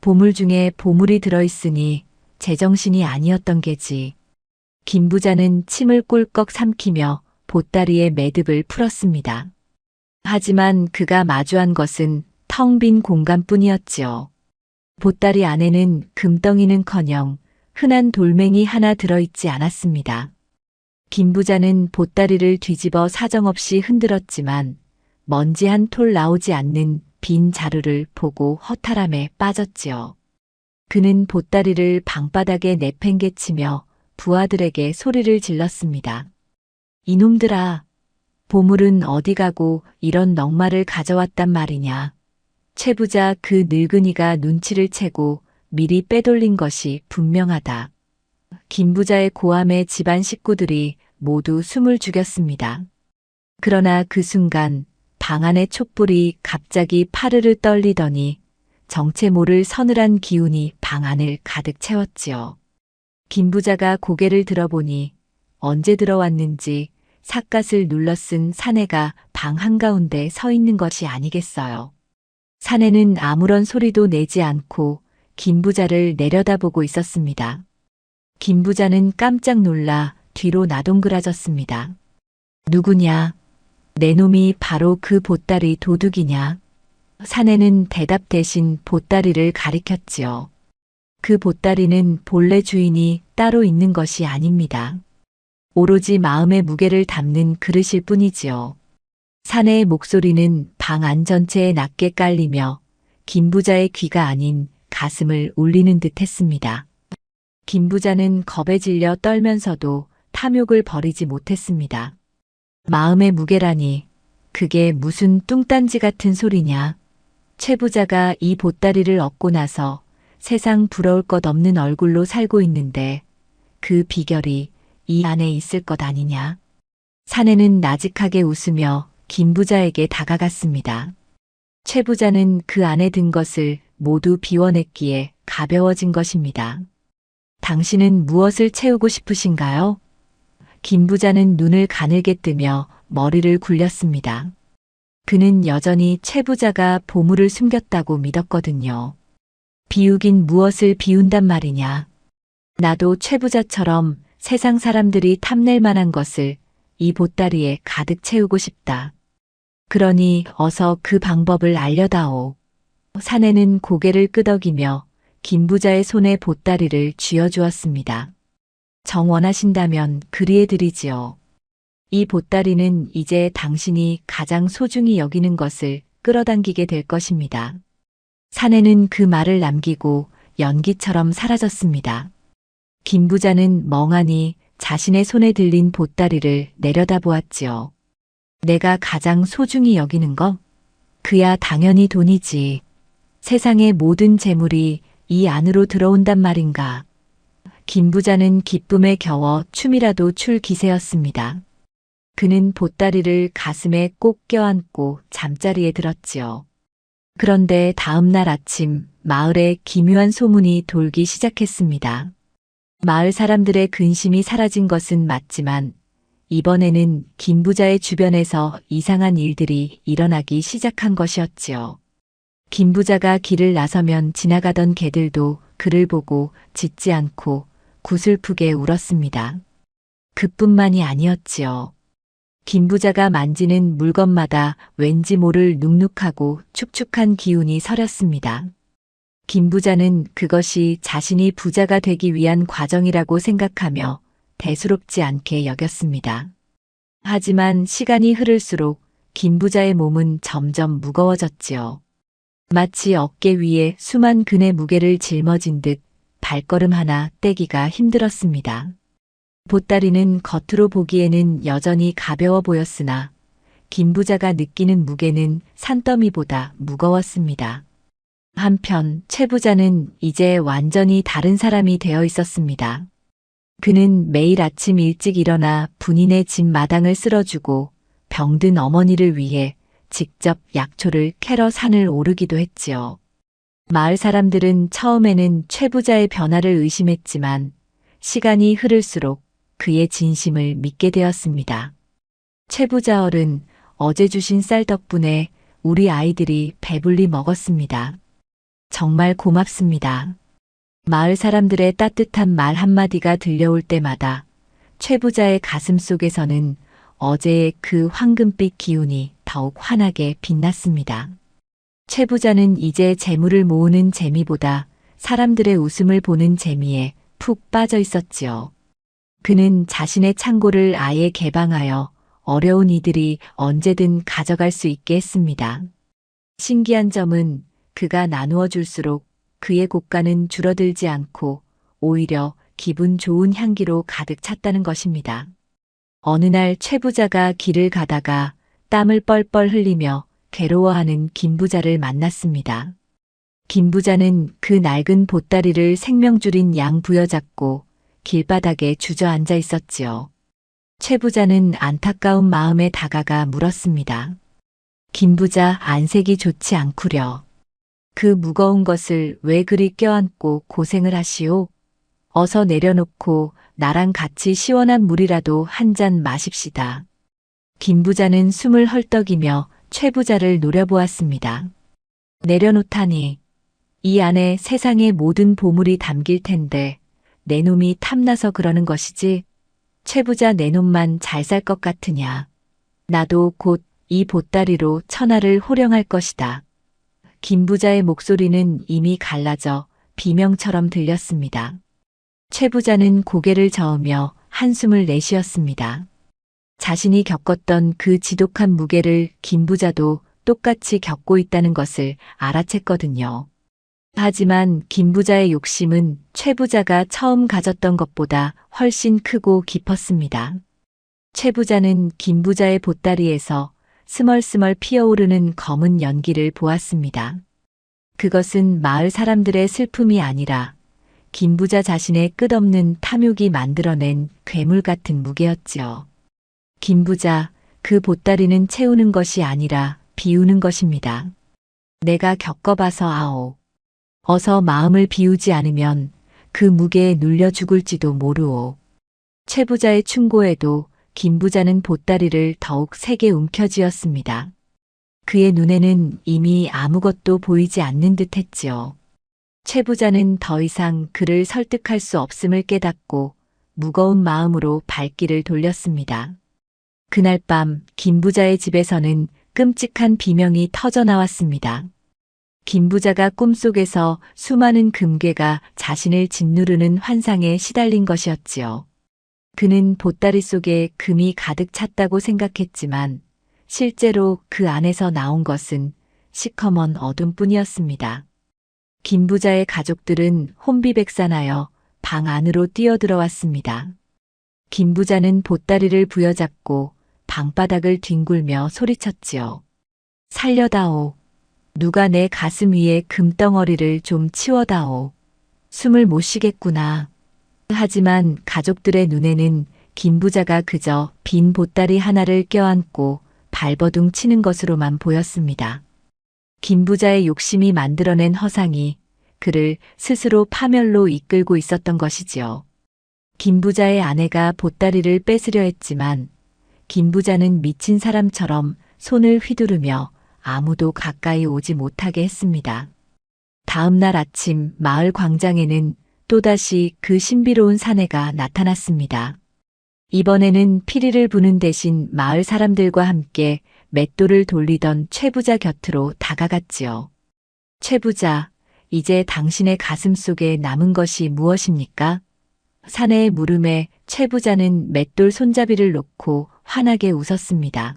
보물 중에 보물이 들어있으니 제정신이 아니었던 게지. 김 부자는 침을 꿀꺽 삼키며 보따리의 매듭을 풀었습니다. 하지만 그가 마주한 것은 텅 빈 공간뿐이었지요. 보따리 안에는 금덩이는커녕 흔한 돌멩이 하나 들어있지 않았습니다. 김 부자는 보따리를 뒤집어 사정없이 흔들었지만 먼지 한 톨 나오지 않는 빈 자루를 보고 허탈함에 빠졌지요. 그는 보따리를 방바닥에 내팽개치며 부하들에게 소리를 질렀습니다. 이놈들아, 보물은 어디 가고 이런 넉마를 가져왔단 말이냐. 최 부자 그 늙은이가 눈치를 채고 미리 빼돌린 것이 분명하다. 김 부자의 고함에 집안 식구들이 모두 숨을 죽였습니다. 그러나 그 순간 방 안의 촛불이 갑자기 파르르 떨리더니 정체 모를 서늘한 기운이 방 안을 가득 채웠지요. 김 부자가 고개를 들어보니 언제 들어왔는지 삿갓을 눌러 쓴 사내가 방 한가운데 서 있는 것이 아니겠어요. 사내는 아무런 소리도 내지 않고 김 부자를 내려다보고 있었습니다. 김 부자는 깜짝 놀라 뒤로 나동그라졌습니다. 누구냐? 내 놈이 바로 그 보따리 도둑이냐? 사내는 대답 대신 보따리를 가리켰지요. 그 보따리는 본래 주인이 따로 있는 것이 아닙니다. 오로지 마음의 무게를 담는 그릇일 뿐이지요. 사내의 목소리는 방 안 전체에 낮게 깔리며 김 부자의 귀가 아닌 가슴을 울리는 듯 했습니다. 김 부자는 겁에 질려 떨면서도 탐욕을 버리지 못했습니다. 마음의 무게라니 그게 무슨 뚱딴지 같은 소리냐. 최 부자가 이 보따리를 얻고 나서 세상 부러울 것 없는 얼굴로 살고 있는데 그 비결이 이 안에 있을 것 아니냐. 사내는 나직하게 웃으며 김 부자에게 다가갔습니다. 최 부자는 그 안에 든 것을 모두 비워냈기에 가벼워진 것입니다. 당신은 무엇을 채우고 싶으신가요? 김 부자는 눈을 가늘게 뜨며 머리를 굴렸습니다. 그는 여전히 최 부자가 보물을 숨겼다고 믿었거든요. 비우긴 무엇을 비운단 말이냐. 나도 최 부자처럼 세상 사람들이 탐낼 만한 것을 이 보따리에 가득 채우고 싶다. 그러니 어서 그 방법을 알려다오. 사내는 고개를 끄덕이며 김 부자의 손에 보따리를 쥐어주었습니다. 정 원하신다면 그리해드리지요. 이 보따리는 이제 당신이 가장 소중히 여기는 것을 끌어당기게 될 것입니다. 사내는 그 말을 남기고 연기처럼 사라졌습니다. 김 부자는 멍하니 자신의 손에 들린 보따리를 내려다보았지요. 내가 가장 소중히 여기는 것? 그야 당연히 돈이지. 세상의 모든 재물이 이 안으로 들어온단 말인가. 김 부자는 기쁨에 겨워 춤이라도 출 기세였습니다. 그는 보따리를 가슴에 꼭 껴안고 잠자리에 들었지요. 그런데 다음 날 아침 마을에 기묘한 소문이 돌기 시작했습니다. 마을 사람들의 근심이 사라진 것은 맞지만 이번에는 김 부자의 주변에서 이상한 일들이 일어나기 시작한 것이었지요. 김 부자가 길을 나서면 지나가던 개들도 그를 보고 짖지 않고 구슬프게 울었습니다. 그뿐만이 아니었지요. 김 부자가 만지는 물건마다 왠지 모를 눅눅하고 축축한 기운이 서렸습니다. 김 부자는 그것이 자신이 부자가 되기 위한 과정이라고 생각하며 대수롭지 않게 여겼습니다. 하지만 시간이 흐를수록 김 부자의 몸은 점점 무거워졌지요. 마치 어깨 위에 수만 근의 무게를 짊어진 듯 발걸음 하나 떼기가 힘들었습니다. 보따리는 겉으로 보기에는 여전히 가벼워 보였으나 김 부자가 느끼는 무게는 산더미보다 무거웠습니다. 한편 최 부자는 이제 완전히 다른 사람이 되어 있었습니다. 그는 매일 아침 일찍 일어나 분인의 집 마당을 쓸어주고 병든 어머니를 위해 직접 약초를 캐러 산을 오르기도 했지요. 마을 사람들은 처음에는 최 부자의 변화를 의심했지만 시간이 흐를수록 그의 진심을 믿게 되었습니다. 최 부자 어른, 어제 주신 쌀 덕분에 우리 아이들이 배불리 먹었습니다. 정말 고맙습니다. 마을 사람들의 따뜻한 말 한마디가 들려올 때마다 최 부자의 가슴 속에서는 어제의 그 황금빛 기운이 더욱 환하게 빛났습니다. 최 부자는 이제 재물을 모으는 재미보다 사람들의 웃음을 보는 재미에 푹 빠져 있었지요. 그는 자신의 창고를 아예 개방하여 어려운 이들이 언제든 가져갈 수 있게 했습니다. 신기한 점은 그가 나누어 줄수록 그의 고가는 줄어들지 않고 오히려 기분 좋은 향기로 가득 찼다는 것입니다. 어느 날 최 부자가 길을 가다가 땀을 뻘뻘 흘리며 괴로워하는 김부자를 만났습니다. 김부자는 그 낡은 보따리를 생명줄인 양 부여잡고 길바닥에 주저앉아 있었지요. 최 부자는 안타까운 마음에 다가가 물었습니다. 김부자, 안색이 좋지 않구려. 그 무거운 것을 왜 그리 껴안고 고생을 하시오? 어서 내려놓고 나랑 같이 시원한 물이라도 한 잔 마십시다. 김부자는 숨을 헐떡이며 최 부자를 노려보았습니다. 내려놓다니. 이 안에 세상의 모든 보물이 담길 텐데 내 놈이 탐나서 그러는 것이지. 최 부자 내 놈만 잘 살 것 같으냐. 나도 곧 이 보따리로 천하를 호령할 것이다. 김부자의 목소리는 이미 갈라져 비명처럼 들렸습니다. 최 부자는 고개를 저으며 한숨을 내쉬었습니다. 자신이 겪었던 그 지독한 무게를 김부자도 똑같이 겪고 있다는 것을 알아챘거든요. 하지만 김부자의 욕심은 최 부자가 처음 가졌던 것보다 훨씬 크고 깊었습니다. 최 부자는 김부자의 보따리에서 스멀스멀 피어오르는 검은 연기를 보았습니다. 그것은 마을 사람들의 슬픔이 아니라 김부자 자신의 끝없는 탐욕이 만들어낸 괴물 같은 무게였지요. 김부자, 그 보따리는 채우는 것이 아니라 비우는 것입니다. 내가 겪어봐서 아오. 어서 마음을 비우지 않으면 그 무게에 눌려 죽을지도 모르오. 최 부자의 충고에도 김부자는 보따리를 더욱 세게 움켜쥐었습니다. 그의 눈에는 이미 아무것도 보이지 않는 듯 했지요. 최 부자는 더 이상 그를 설득할 수 없음을 깨닫고 무거운 마음으로 발길을 돌렸습니다. 그날 밤 김부자의 집에서는 끔찍한 비명이 터져 나왔습니다. 김부자가 꿈속에서 수많은 금괴가 자신을 짓누르는 환상에 시달린 것이었지요. 그는 보따리 속에 금이 가득 찼다고 생각했지만 실제로 그 안에서 나온 것은 시커먼 어둠뿐이었습니다. 김부자의 가족들은 혼비백산하여 방 안으로 뛰어들어왔습니다. 김부자는 보따리를 부여잡고 방바닥을 뒹굴며 소리쳤지요. 살려다오. 누가 내 가슴 위에 금덩어리를 좀 치워다오. 숨을 못 쉬겠구나. 하지만 가족들의 눈에는 김부자가 그저 빈 보따리 하나를 껴안고 발버둥 치는 것으로만 보였습니다. 김부자의 욕심이 만들어낸 허상이 그를 스스로 파멸로 이끌고 있었던 것이지요. 김부자의 아내가 보따리를 뺏으려 했지만 김부자는 미친 사람처럼 손을 휘두르며 아무도 가까이 오지 못하게 했습니다. 다음 날 아침 마을 광장에는 또다시 그 신비로운 사내가 나타났습니다. 이번에는 피리를 부는 대신 마을 사람들과 함께 맷돌을 돌리던 최 부자 곁으로 다가갔지요. 최 부자, 이제 당신의 가슴 속에 남은 것이 무엇입니까? 사내의 물음에 최 부자는 맷돌 손잡이를 놓고 환하게 웃었습니다.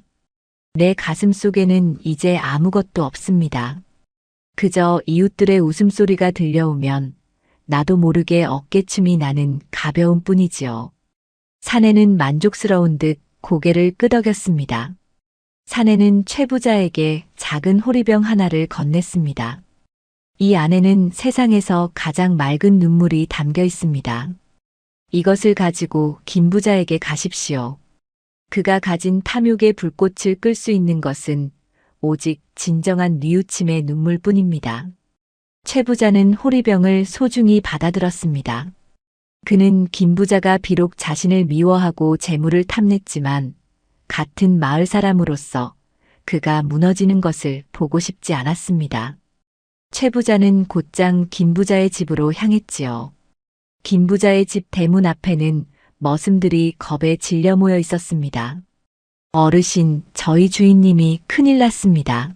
내 가슴 속에는 이제 아무것도 없습니다. 그저 이웃들의 웃음소리가 들려오면 나도 모르게 어깨춤이 나는 가벼움 뿐이지요. 사내는 만족스러운 듯 고개를 끄덕였습니다. 사내는 최 부자에게 작은 호리병 하나를 건넸습니다. 이 안에는 세상에서 가장 맑은 눈물이 담겨 있습니다. 이것을 가지고 김 부자에게 가십시오. 그가 가진 탐욕의 불꽃을 끌 수 있는 것은 오직 진정한 뉘우침의 눈물뿐입니다. 최 부자는 호리병을 소중히 받아들었습니다. 그는 김 부자가 비록 자신을 미워하고 재물을 탐냈지만 같은 마을 사람으로서 그가 무너지는 것을 보고 싶지 않았습니다. 최 부자는 곧장 김 부자의 집으로 향했지요. 김 부자의 집 대문 앞에는 머슴들이 겁에 질려 모여 있었습니다. 어르신, 저희 주인님이 큰일 났습니다.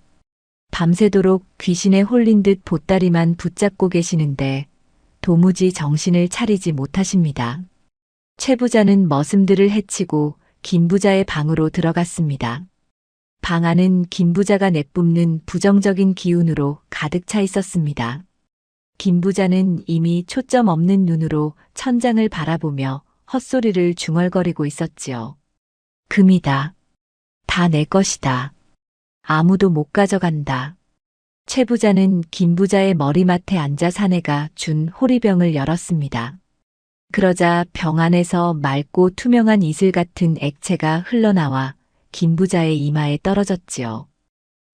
밤새도록 귀신에 홀린 듯 보따리만 붙잡고 계시는데 도무지 정신을 차리지 못하십니다. 최 부자는 머슴들을 해치고 김 부자의 방으로 들어갔습니다. 방 안은 김 부자가 내뿜는 부정적인 기운으로 가득 차 있었습니다. 김 부자는 이미 초점 없는 눈으로 천장을 바라보며 헛소리를 중얼거리고 있었지요. 금이다. 다 내 것이다. 아무도 못 가져간다. 최 부자는 김 부자의 머리맡에 앉아 사내가 준 호리병을 열었습니다. 그러자 병 안에서 맑고 투명한 이슬 같은 액체가 흘러나와 김 부자의 이마에 떨어졌지요.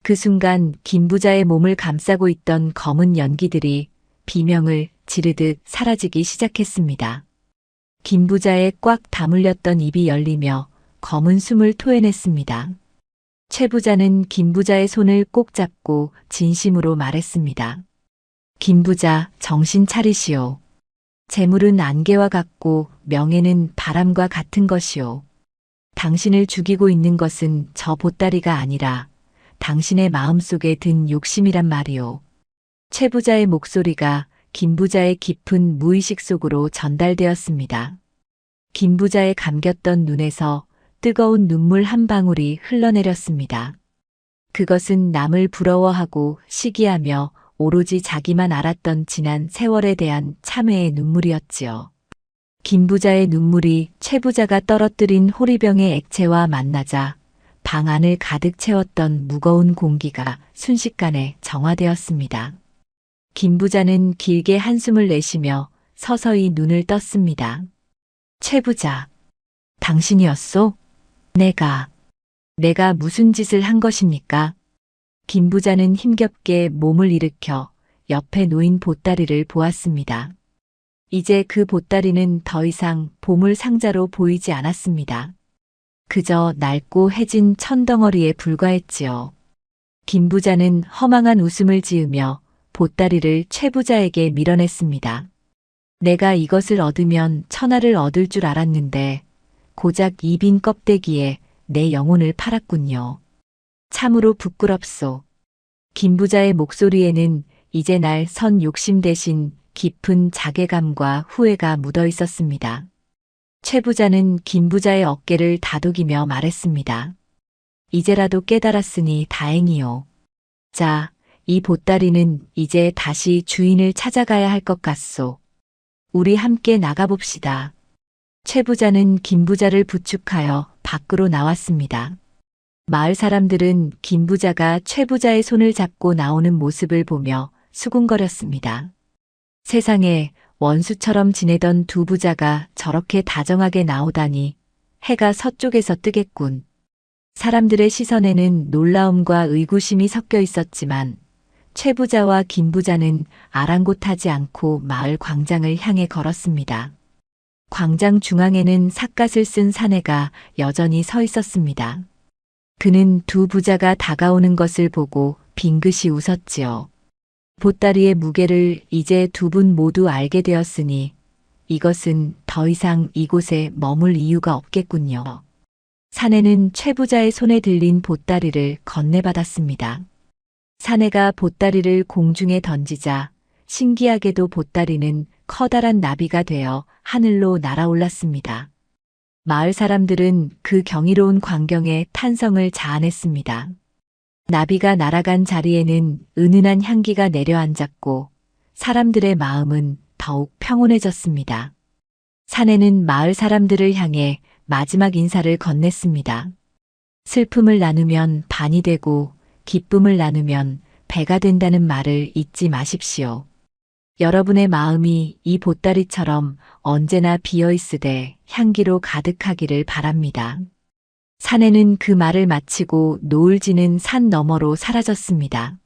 그 순간 김 부자의 몸을 감싸고 있던 검은 연기들이 비명을 지르듯 사라지기 시작했습니다. 김 부자의 꽉 다물렸던 입이 열리며 검은 숨을 토해냈습니다. 최 부자는 김 부자의 손을 꼭 잡고 진심으로 말했습니다. 김 부자, 정신 차리시오. 재물은 안개와 같고 명예는 바람과 같은 것이오. 당신을 죽이고 있는 것은 저 보따리가 아니라 당신의 마음속에 든 욕심이란 말이오. 최 부자의 목소리가 김 부자의 깊은 무의식 속으로 전달되었습니다. 김 부자의 감겼던 눈에서 뜨거운 눈물 한 방울이 흘러내렸습니다. 그것은 남을 부러워하고 시기하며 오로지 자기만 알았던 지난 세월에 대한 참회의 눈물이었지요. 김 부자의 눈물이 최 부자가 떨어뜨린 호리병의 액체와 만나자 방 안을 가득 채웠던 무거운 공기가 순식간에 정화되었습니다. 김 부자는 길게 한숨을 내쉬며 서서히 눈을 떴습니다. 최 부자, 당신이었소? 내가 무슨 짓을 한 것입니까? 김 부자는 힘겹게 몸을 일으켜 옆에 놓인 보따리를 보았습니다. 이제 그 보따리는 더 이상 보물 상자로 보이지 않았습니다. 그저 낡고 해진 천덩어리에 불과했지요. 김 부자는 허망한 웃음을 지으며 보따리를 최 부자에게 밀어냈습니다. 내가 이것을 얻으면 천하를 얻을 줄 알았는데 고작 이 빈 껍데기에 내 영혼을 팔았군요. 참으로 부끄럽소. 김 부자의 목소리에는 이제 날 선 욕심 대신 깊은 자괴감과 후회가 묻어 있었습니다. 최 부자는 김 부자의 어깨를 다독이며 말했습니다. 이제라도 깨달았으니 다행이요. 자, 이 보따리는 이제 다시 주인을 찾아가야 할 것 같소. 우리 함께 나가봅시다. 최 부자는 김 부자를 부축하여 밖으로 나왔습니다. 마을 사람들은 김 부자가 최 부자의 손을 잡고 나오는 모습을 보며 수군거렸습니다. 세상에 원수처럼 지내던 두 부자가 저렇게 다정하게 나오다니 해가 서쪽에서 뜨겠군. 사람들의 시선에는 놀라움과 의구심이 섞여 있었지만 최 부자와 김 부자는 아랑곳하지 않고 마을 광장을 향해 걸었습니다. 광장 중앙에는 삿갓을 쓴 사내가 여전히 서 있었습니다. 그는 두 부자가 다가오는 것을 보고 빙긋이 웃었지요. 보따리의 무게를 이제 두 분 모두 알게 되었으니 이것은 더 이상 이곳에 머물 이유가 없겠군요. 사내는 최 부자의 손에 들린 보따리를 건네받았습니다. 사내가 보따리를 공중에 던지자 신기하게도 보따리는 커다란 나비가 되어 하늘로 날아올랐습니다. 마을 사람들은 그 경이로운 광경에 탄성을 자아냈습니다. 나비가 날아간 자리에는 은은한 향기가 내려앉았고 사람들의 마음은 더욱 평온해졌습니다. 사내는 마을 사람들을 향해 마지막 인사를 건넸습니다. 슬픔을 나누면 반이 되고 기쁨을 나누면 배가 된다는 말을 잊지 마십시오. 여러분의 마음이 이 보따리처럼 언제나 비어있으되 향기로 가득하기를 바랍니다. 사내는 그 말을 마치고 노을 지는 산 너머로 사라졌습니다.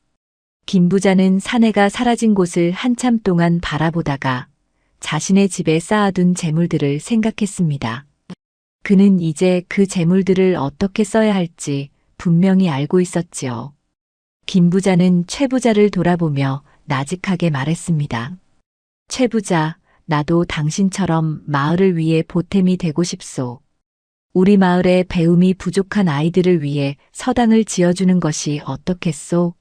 김 부자는 사내가 사라진 곳을 한참 동안 바라보다가 자신의 집에 쌓아둔 재물들을 생각했습니다. 그는 이제 그 재물들을 어떻게 써야 할지 분명히 알고 있었지요. 김 부자는 최 부자를 돌아보며 나직하게 말했습니다. 최 부자, 나도 당신처럼 마을을 위해 보탬이 되고 싶소. 우리 마을에 배움이 부족한 아이들을 위해 서당을 지어주는 것이 어떻겠소?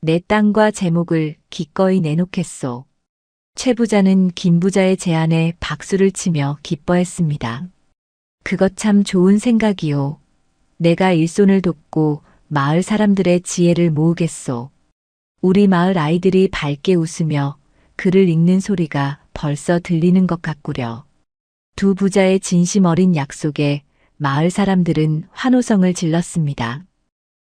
내 땅과 제목을 기꺼이 내놓겠소. 최 부자는 김 부자의 제안에 박수를 치며 기뻐했습니다. 그것 참 좋은 생각이오. 내가 일손을 돕고 마을 사람들의 지혜를 모으겠소. 우리 마을 아이들이 밝게 웃으며 글을 읽는 소리가 벌써 들리는 것 같구려. 두 부자의 진심 어린 약속에 마을 사람들은 환호성을 질렀습니다.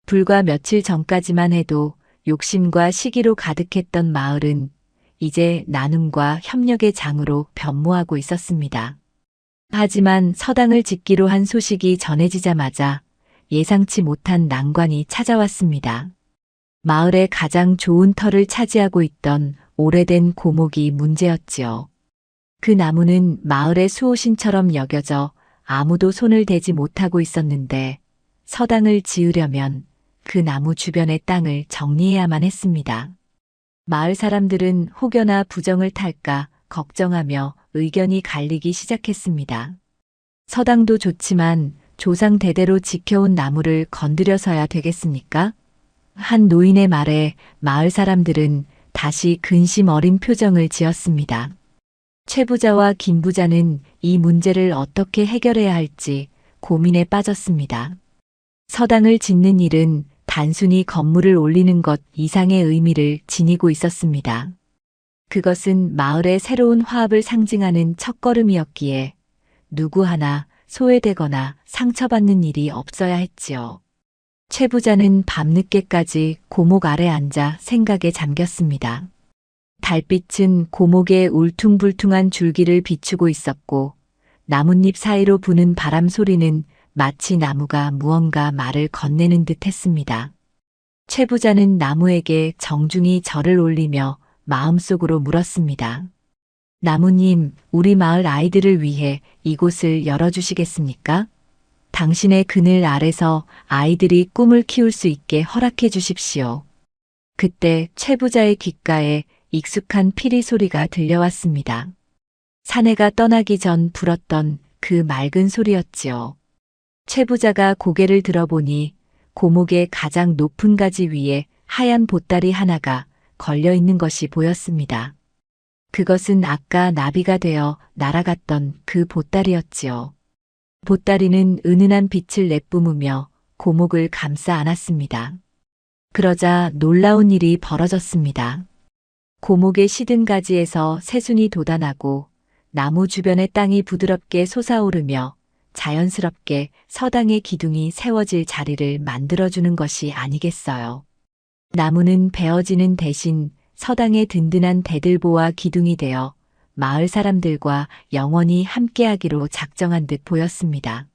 불과 며칠 전까지만 해도 욕심과 시기로 가득했던 마을은 이제 나눔과 협력의 장으로 변모하고 있었습니다. 하지만 서당을 짓기로 한 소식이 전해지자마자 예상치 못한 난관이 찾아왔습니다. 마을의 가장 좋은 터를 차지하고 있던 오래된 고목이 문제였지요. 그 나무는 마을의 수호신처럼 여겨져 아무도 손을 대지 못하고 있었는데 서당을 지으려면 그 나무 주변의 땅을 정리해야만 했습니다. 마을 사람들은 혹여나 부정을 탈까 걱정하며 의견이 갈리기 시작했습니다. 서당도 좋지만 조상 대대로 지켜온 나무를 건드려서야 되겠습니까? 한 노인의 말에 마을 사람들은 다시 근심 어린 표정을 지었습니다. 최 부자와 김 부자는 이 문제를 어떻게 해결해야 할지 고민에 빠졌습니다. 서당을 짓는 일은 단순히 건물을 올리는 것 이상의 의미를 지니고 있었습니다. 그것은 마을의 새로운 화합을 상징하는 첫걸음이었기에 누구 하나 소외되거나 상처받는 일이 없어야 했지요. 최 부자는 밤늦게까지 고목 아래 앉아 생각에 잠겼습니다. 달빛은 고목의 울퉁불퉁한 줄기를 비추고 있었고 나뭇잎 사이로 부는 바람 소리는 마치 나무가 무언가 말을 건네는 듯 했습니다. 최 부자는 나무에게 정중히 절을 올리며 마음속으로 물었습니다. 나무님, 우리 마을 아이들을 위해 이곳을 열어주시겠습니까? 당신의 그늘 아래서 아이들이 꿈을 키울 수 있게 허락해 주십시오. 그때 최 부자의 귓가에 익숙한 피리 소리가 들려왔습니다. 사내가 떠나기 전 불었던 그 맑은 소리였지요. 최 부자가 고개를 들어보니 고목의 가장 높은 가지 위에 하얀 보따리 하나가 걸려 있는 것이 보였습니다. 그것은 아까 나비가 되어 날아갔던 그 보따리였지요. 보따리는 은은한 빛을 내뿜으며 고목을 감싸 안았습니다. 그러자 놀라운 일이 벌어졌습니다. 고목의 시든 가지에서 새순이 돋아나고 나무 주변의 땅이 부드럽게 솟아오르며 자연스럽게 서당의 기둥이 세워질 자리를 만들어주는 것이 아니겠어요. 나무는 베어지는 대신 서당의 든든한 대들보와 기둥이 되어 마을 사람들과 영원히 함께하기로 작정한 듯 보였습니다.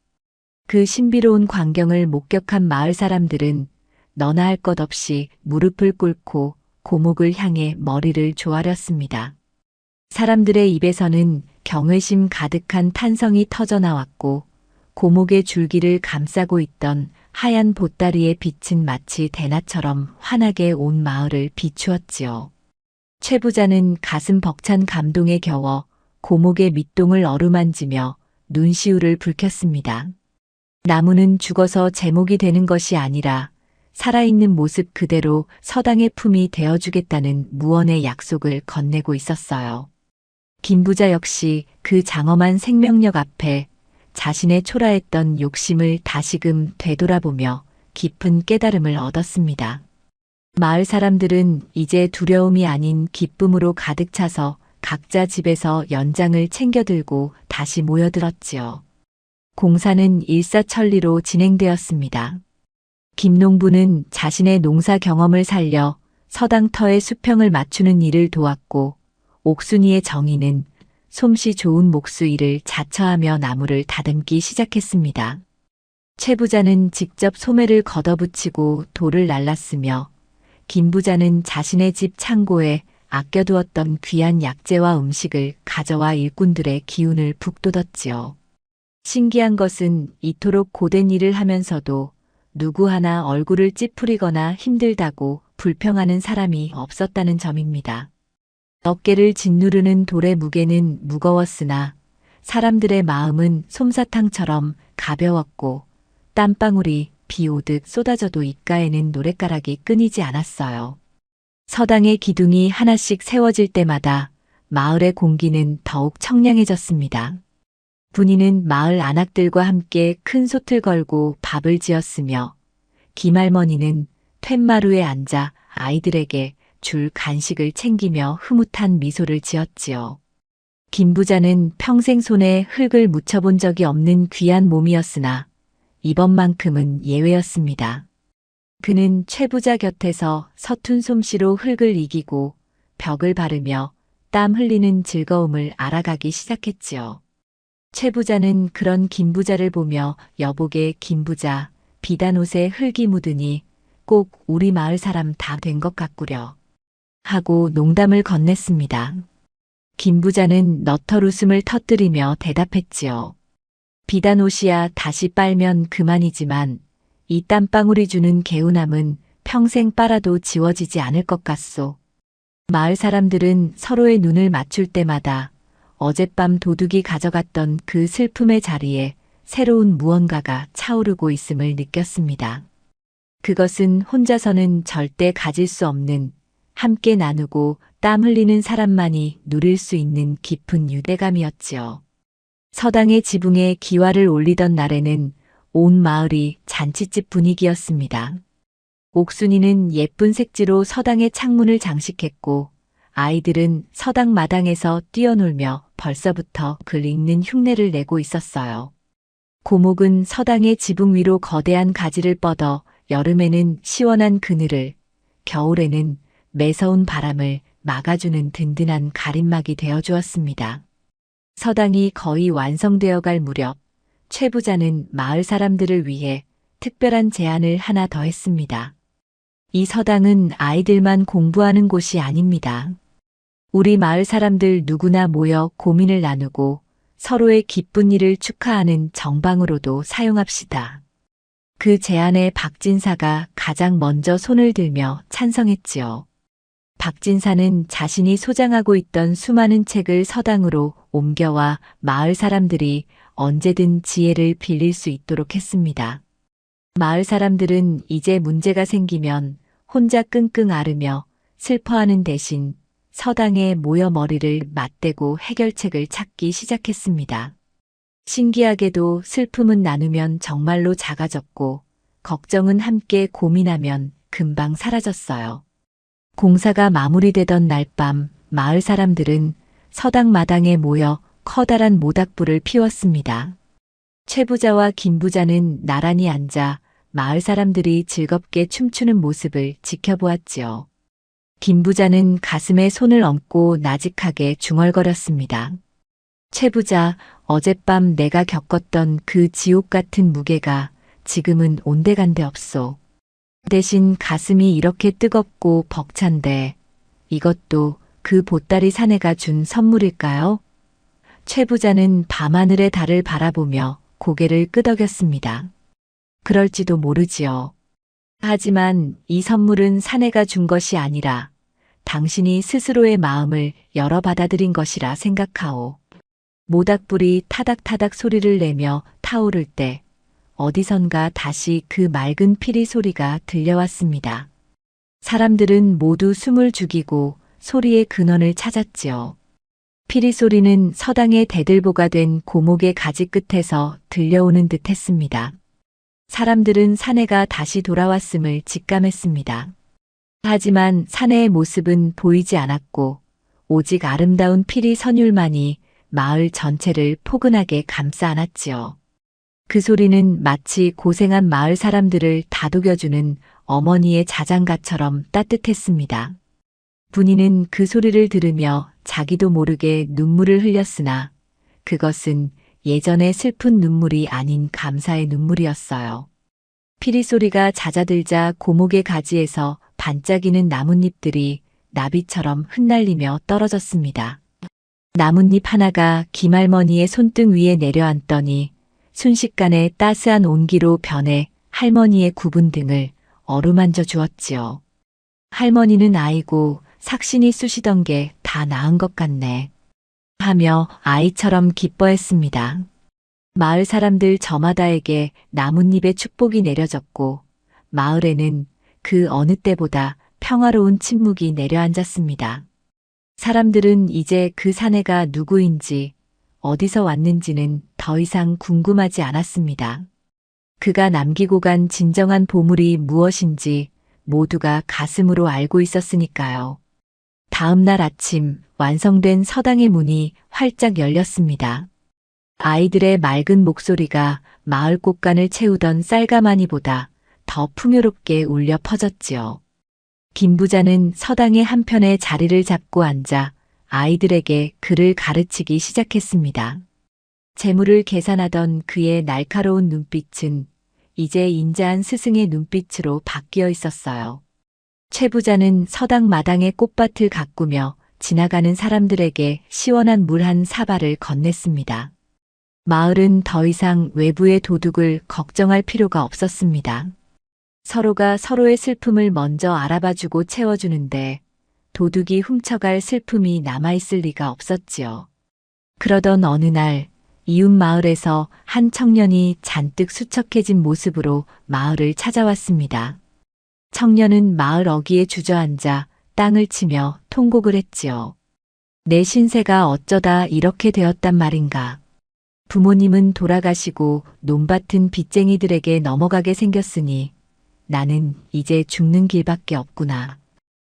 그 신비로운 광경을 목격한 마을 사람들은 너나 할 것 없이 무릎을 꿇고 고목을 향해 머리를 조아렸습니다. 사람들의 입에서는 경외심 가득한 탄성이 터져나왔고 고목의 줄기를 감싸고 있던 하얀 보따리의 빛은 마치 대낮처럼 환하게 온 마을을 비추었지요. 최 부자는 가슴 벅찬 감동에 겨워 고목의 밑동을 어루만지며 눈시울을 붉혔습니다. 나무는 죽어서 제목이 되는 것이 아니라 살아있는 모습 그대로 서당의 품이 되어주겠다는 무언의 약속을 건네고 있었어요. 김 부자 역시 그 장엄한 생명력 앞에 자신의 초라했던 욕심을 다시금 되돌아보며 깊은 깨달음을 얻었습니다. 마을 사람들은 이제 두려움이 아닌 기쁨으로 가득 차서 각자 집에서 연장을 챙겨들고 다시 모여들었지요. 공사는 일사천리로 진행되었습니다. 김농부는 자신의 농사 경험을 살려 서당터의 수평을 맞추는 일을 도왔고 옥순이의 정의는 솜씨 좋은 목수 일을 자처하며 나무를 다듬기 시작했습니다. 최 부자는 직접 소매를 걷어붙이고 돌을 날랐으며 김 부자는 자신의 집 창고에 아껴두었던 귀한 약재와 음식을 가져와 일꾼들의 기운을 북돋았지요. 신기한 것은 이토록 고된 일을 하면서도 누구 하나 얼굴을 찌푸리거나 힘들다고 불평하는 사람이 없었다는 점입니다. 어깨를 짓누르는 돌의 무게는 무거웠으나 사람들의 마음은 솜사탕처럼 가벼웠고 땀방울이 비 오듯 쏟아져도 입가에는 노랫가락이 끊이지 않았어요. 서당의 기둥이 하나씩 세워질 때마다 마을의 공기는 더욱 청량해졌습니다. 분이는 마을 안악들과 함께 큰 솥을 걸고 밥을 지었으며 김할머니는 툇마루에 앉아 아이들에게 줄 간식을 챙기며 흐뭇한 미소를 지었지요. 김 부자는 평생 손에 흙을 묻혀본 적이 없는 귀한 몸이었으나 이번만큼은 예외였습니다. 그는 최 부자 곁에서 서툰 솜씨로 흙을 이기고 벽을 바르며 땀 흘리는 즐거움을 알아가기 시작했지요. 최 부자는 그런 김 부자를 보며 여보게 김 부자, 비단 옷에 흙이 묻으니 꼭 우리 마을 사람 다 된 것 같구려. 하고 농담을 건넸습니다. 김 부자는 너털 웃음을 터뜨리며 대답했지요. 비단 옷이야 다시 빨면 그만이지만 이 땀방울이 주는 개운함은 평생 빨아도 지워지지 않을 것 같소. 마을 사람들은 서로의 눈을 맞출 때마다 어젯밤 도둑이 가져갔던 그 슬픔의 자리에 새로운 무언가가 차오르고 있음을 느꼈습니다. 그것은 혼자서는 절대 가질 수 없는, 함께 나누고 땀 흘리는 사람만이 누릴 수 있는 깊은 유대감이었지요. 서당의 지붕에 기와를 올리던 날에는 온 마을이 잔치집 분위기였습니다. 옥순이는 예쁜 색지로 서당의 창문을 장식했고 아이들은 서당 마당에서 뛰어놀며 벌써부터 글 읽는 흉내를 내고 있었어요. 고목은 서당의 지붕 위로 거대한 가지를 뻗어 여름에는 시원한 그늘을, 겨울에는 매서운 바람을 막아주는 든든한 가림막이 되어주었습니다. 서당이 거의 완성되어 갈 무렵 최 부자는 마을 사람들을 위해 특별한 제안을 하나 더 했습니다. 이 서당은 아이들만 공부하는 곳이 아닙니다. 우리 마을 사람들 누구나 모여 고민을 나누고 서로의 기쁜 일을 축하하는 정방으로도 사용합시다. 그 제안에 박진사가 가장 먼저 손을 들며 찬성했지요. 박진사는 자신이 소장하고 있던 수많은 책을 서당으로 옮겨와 마을 사람들이 언제든 지혜를 빌릴 수 있도록 했습니다. 마을 사람들은 이제 문제가 생기면 혼자 끙끙 앓으며 슬퍼하는 대신 서당에 모여 머리를 맞대고 해결책을 찾기 시작했습니다. 신기하게도 슬픔은 나누면 정말로 작아졌고 걱정은 함께 고민하면 금방 사라졌어요. 공사가 마무리되던 날 밤 마을 사람들은 서당 마당에 모여 커다란 모닥불을 피웠습니다. 최 부자와 김 부자는 나란히 앉아 마을 사람들이 즐겁게 춤추는 모습을 지켜보았지요. 김 부자는 가슴에 손을 얹고 나직하게 중얼거렸습니다. 최 부자, 어젯밤 내가 겪었던 그 지옥 같은 무게가 지금은 온데간데 없소. 대신 가슴이 이렇게 뜨겁고 벅찬데 이것도 그 보따리 사내가 준 선물일까요? 최 부자는 밤하늘의 달을 바라보며 고개를 끄덕였습니다. 그럴지도 모르지요. 하지만 이 선물은 사내가 준 것이 아니라 당신이 스스로의 마음을 열어 받아들인 것이라 생각하오. 모닥불이 타닥타닥 소리를 내며 타오를 때 어디선가 다시 그 맑은 피리 소리가 들려왔습니다. 사람들은 모두 숨을 죽이고 소리의 근원을 찾았지요. 피리 소리는 서당의 대들보가 된 고목의 가지 끝에서 들려오는 듯 했습니다. 사람들은 사내가 다시 돌아왔음을 직감했습니다. 하지만 사내의 모습은 보이지 않았고 오직 아름다운 피리 선율만이 마을 전체를 포근하게 감싸 안았지요. 그 소리는 마치 고생한 마을 사람들을 다독여주는 어머니의 자장가처럼 따뜻했습니다. 분이는 그 소리를 들으며 자기도 모르게 눈물을 흘렸으나 그것은 예전의 슬픈 눈물이 아닌 감사의 눈물이었어요. 피리 소리가 잦아들자 고목의 가지에서 반짝이는 나뭇잎들이 나비처럼 흩날리며 떨어졌습니다. 나뭇잎 하나가 김할머니의 손등 위에 내려앉더니 순식간에 따스한 온기로 변해 할머니의 굽은 등을 어루만져 주었지요. 할머니는 아이고 삭신이 쑤시던 게 다 나은 것 같네 하며 아이처럼 기뻐했습니다. 마을 사람들 저마다에게 나뭇잎의 축복이 내려졌고 마을에는 그 어느 때보다 평화로운 침묵이 내려앉았습니다. 사람들은 이제 그 사내가 누구인지 어디서 왔는지는 더 이상 궁금하지 않았습니다. 그가 남기고 간 진정한 보물이 무엇인지 모두가 가슴으로 알고 있었으니까요. 다음 날 아침 완성된 서당의 문이 활짝 열렸습니다. 아이들의 맑은 목소리가 마을 꽃간을 채우던 쌀가마니보다 더 풍요롭게 울려 퍼졌지요. 김 부자는 서당의 한편에 자리를 잡고 앉아 아이들에게 글을 가르치기 시작했습니다. 재물을 계산하던 그의 날카로운 눈빛은 이제 인자한 스승의 눈빛으로 바뀌어 있었어요. 최 부자는 서당 마당에 꽃밭을 가꾸며 지나가는 사람들에게 시원한 물 한 사발을 건넸습니다. 마을은 더 이상 외부의 도둑을 걱정할 필요가 없었습니다. 서로가 서로의 슬픔을 먼저 알아봐주고 채워주는데 도둑이 훔쳐갈 슬픔이 남아있을 리가 없었지요. 그러던 어느 날 이웃 마을에서 한 청년이 잔뜩 수척해진 모습으로 마을을 찾아왔습니다. 청년은 마을 어귀에 주저앉아 땅을 치며 통곡을 했지요. 내 신세가 어쩌다 이렇게 되었단 말인가. 부모님은 돌아가시고 논밭은 빚쟁이들에게 넘어가게 생겼으니 나는 이제 죽는 길밖에 없구나.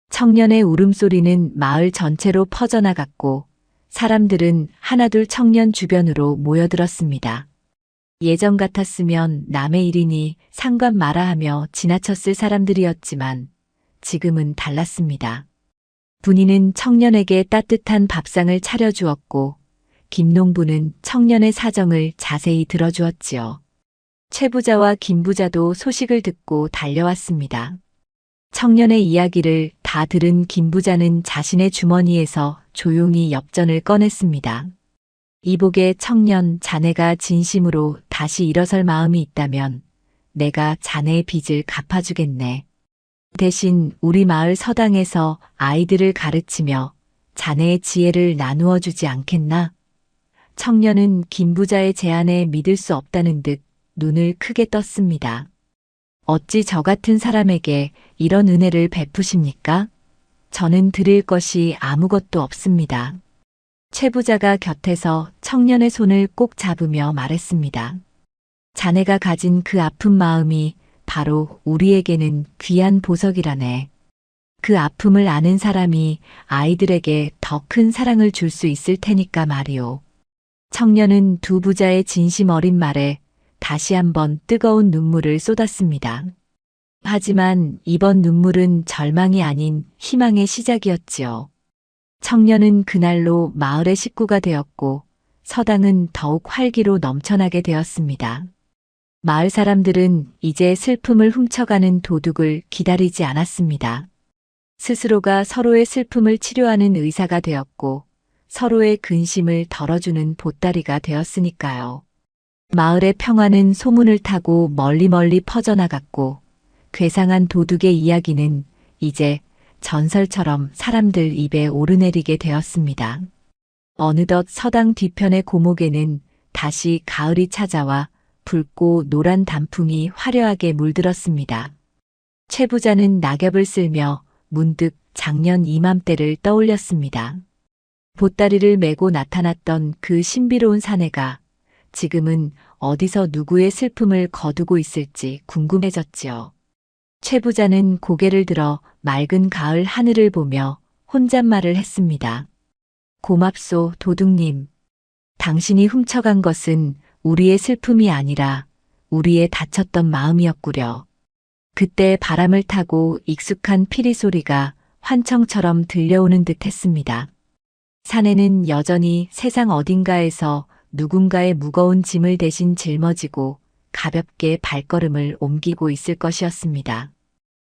청년의 울음소리는 마을 전체로 퍼져나갔고 사람들은 하나둘 청년 주변으로 모여들었습니다. 예전 같았으면 남의 일이니 상관 마라 하며 지나쳤을 사람들이었지만 지금은 달랐습니다. 분이는 청년에게 따뜻한 밥상을 차려주었고 김농부는 청년의 사정을 자세히 들어주었지요. 최 부자와 김 부자도 소식을 듣고 달려왔습니다. 청년의 이야기를 다 들은 김 부자는 자신의 주머니에서 조용히 엽전을 꺼냈습니다. 이복의 청년, 자네가 진심으로 다시 일어설 마음이 있다면 내가 자네의 빚을 갚아주겠네. 대신 우리 마을 서당에서 아이들을 가르치며 자네의 지혜를 나누어 주지 않겠나? 청년은 김 부자의 제안에 믿을 수 없다는 듯 눈을 크게 떴습니다. 어찌 저 같은 사람에게 이런 은혜를 베푸십니까? 저는 드릴 것이 아무것도 없습니다. 최 부자가 곁에서 청년의 손을 꼭 잡으며 말했습니다. 자네가 가진 그 아픈 마음이 바로 우리에게는 귀한 보석이라네. 그 아픔을 아는 사람이 아이들에게 더 큰 사랑을 줄 수 있을 테니까 말이오. 청년은 두 부자의 진심 어린 말에 다시 한번 뜨거운 눈물을 쏟았습니다. 하지만 이번 눈물은 절망이 아닌 희망의 시작이었지요. 청년은 그날로 마을의 식구가 되었고 서당은 더욱 활기로 넘쳐나게 되었습니다. 마을 사람들은 이제 슬픔을 훔쳐가는 도둑을 기다리지 않았습니다. 스스로가 서로의 슬픔을 치료하는 의사가 되었고 서로의 근심을 덜어주는 보따리가 되었으니까요. 마을의 평화는 소문을 타고 멀리 퍼져나갔고 괴상한 도둑의 이야기는 이제 전설처럼 사람들 입에 오르내리게 되었습니다. 어느덧 서당 뒤편의 고목에는 다시 가을이 찾아와 붉고 노란 단풍이 화려하게 물들었습니다. 최 부자는 낙엽을 쓸며 문득 작년 이맘때를 떠올렸습니다. 보따리를 메고 나타났던 그 신비로운 사내가 지금은 어디서 누구의 슬픔을 거두고 있을지 궁금해졌지요. 최 부자는 고개를 들어 맑은 가을 하늘을 보며 혼잣말을 했습니다. 고맙소, 도둑님. 당신이 훔쳐간 것은 우리의 슬픔이 아니라 우리의 다쳤던 마음이었구려. 그때 바람을 타고 익숙한 피리 소리가 환청처럼 들려오는 듯 했습니다. 사내는 여전히 세상 어딘가에서 누군가의 무거운 짐을 대신 짊어지고 가볍게 발걸음을 옮기고 있을 것이었습니다.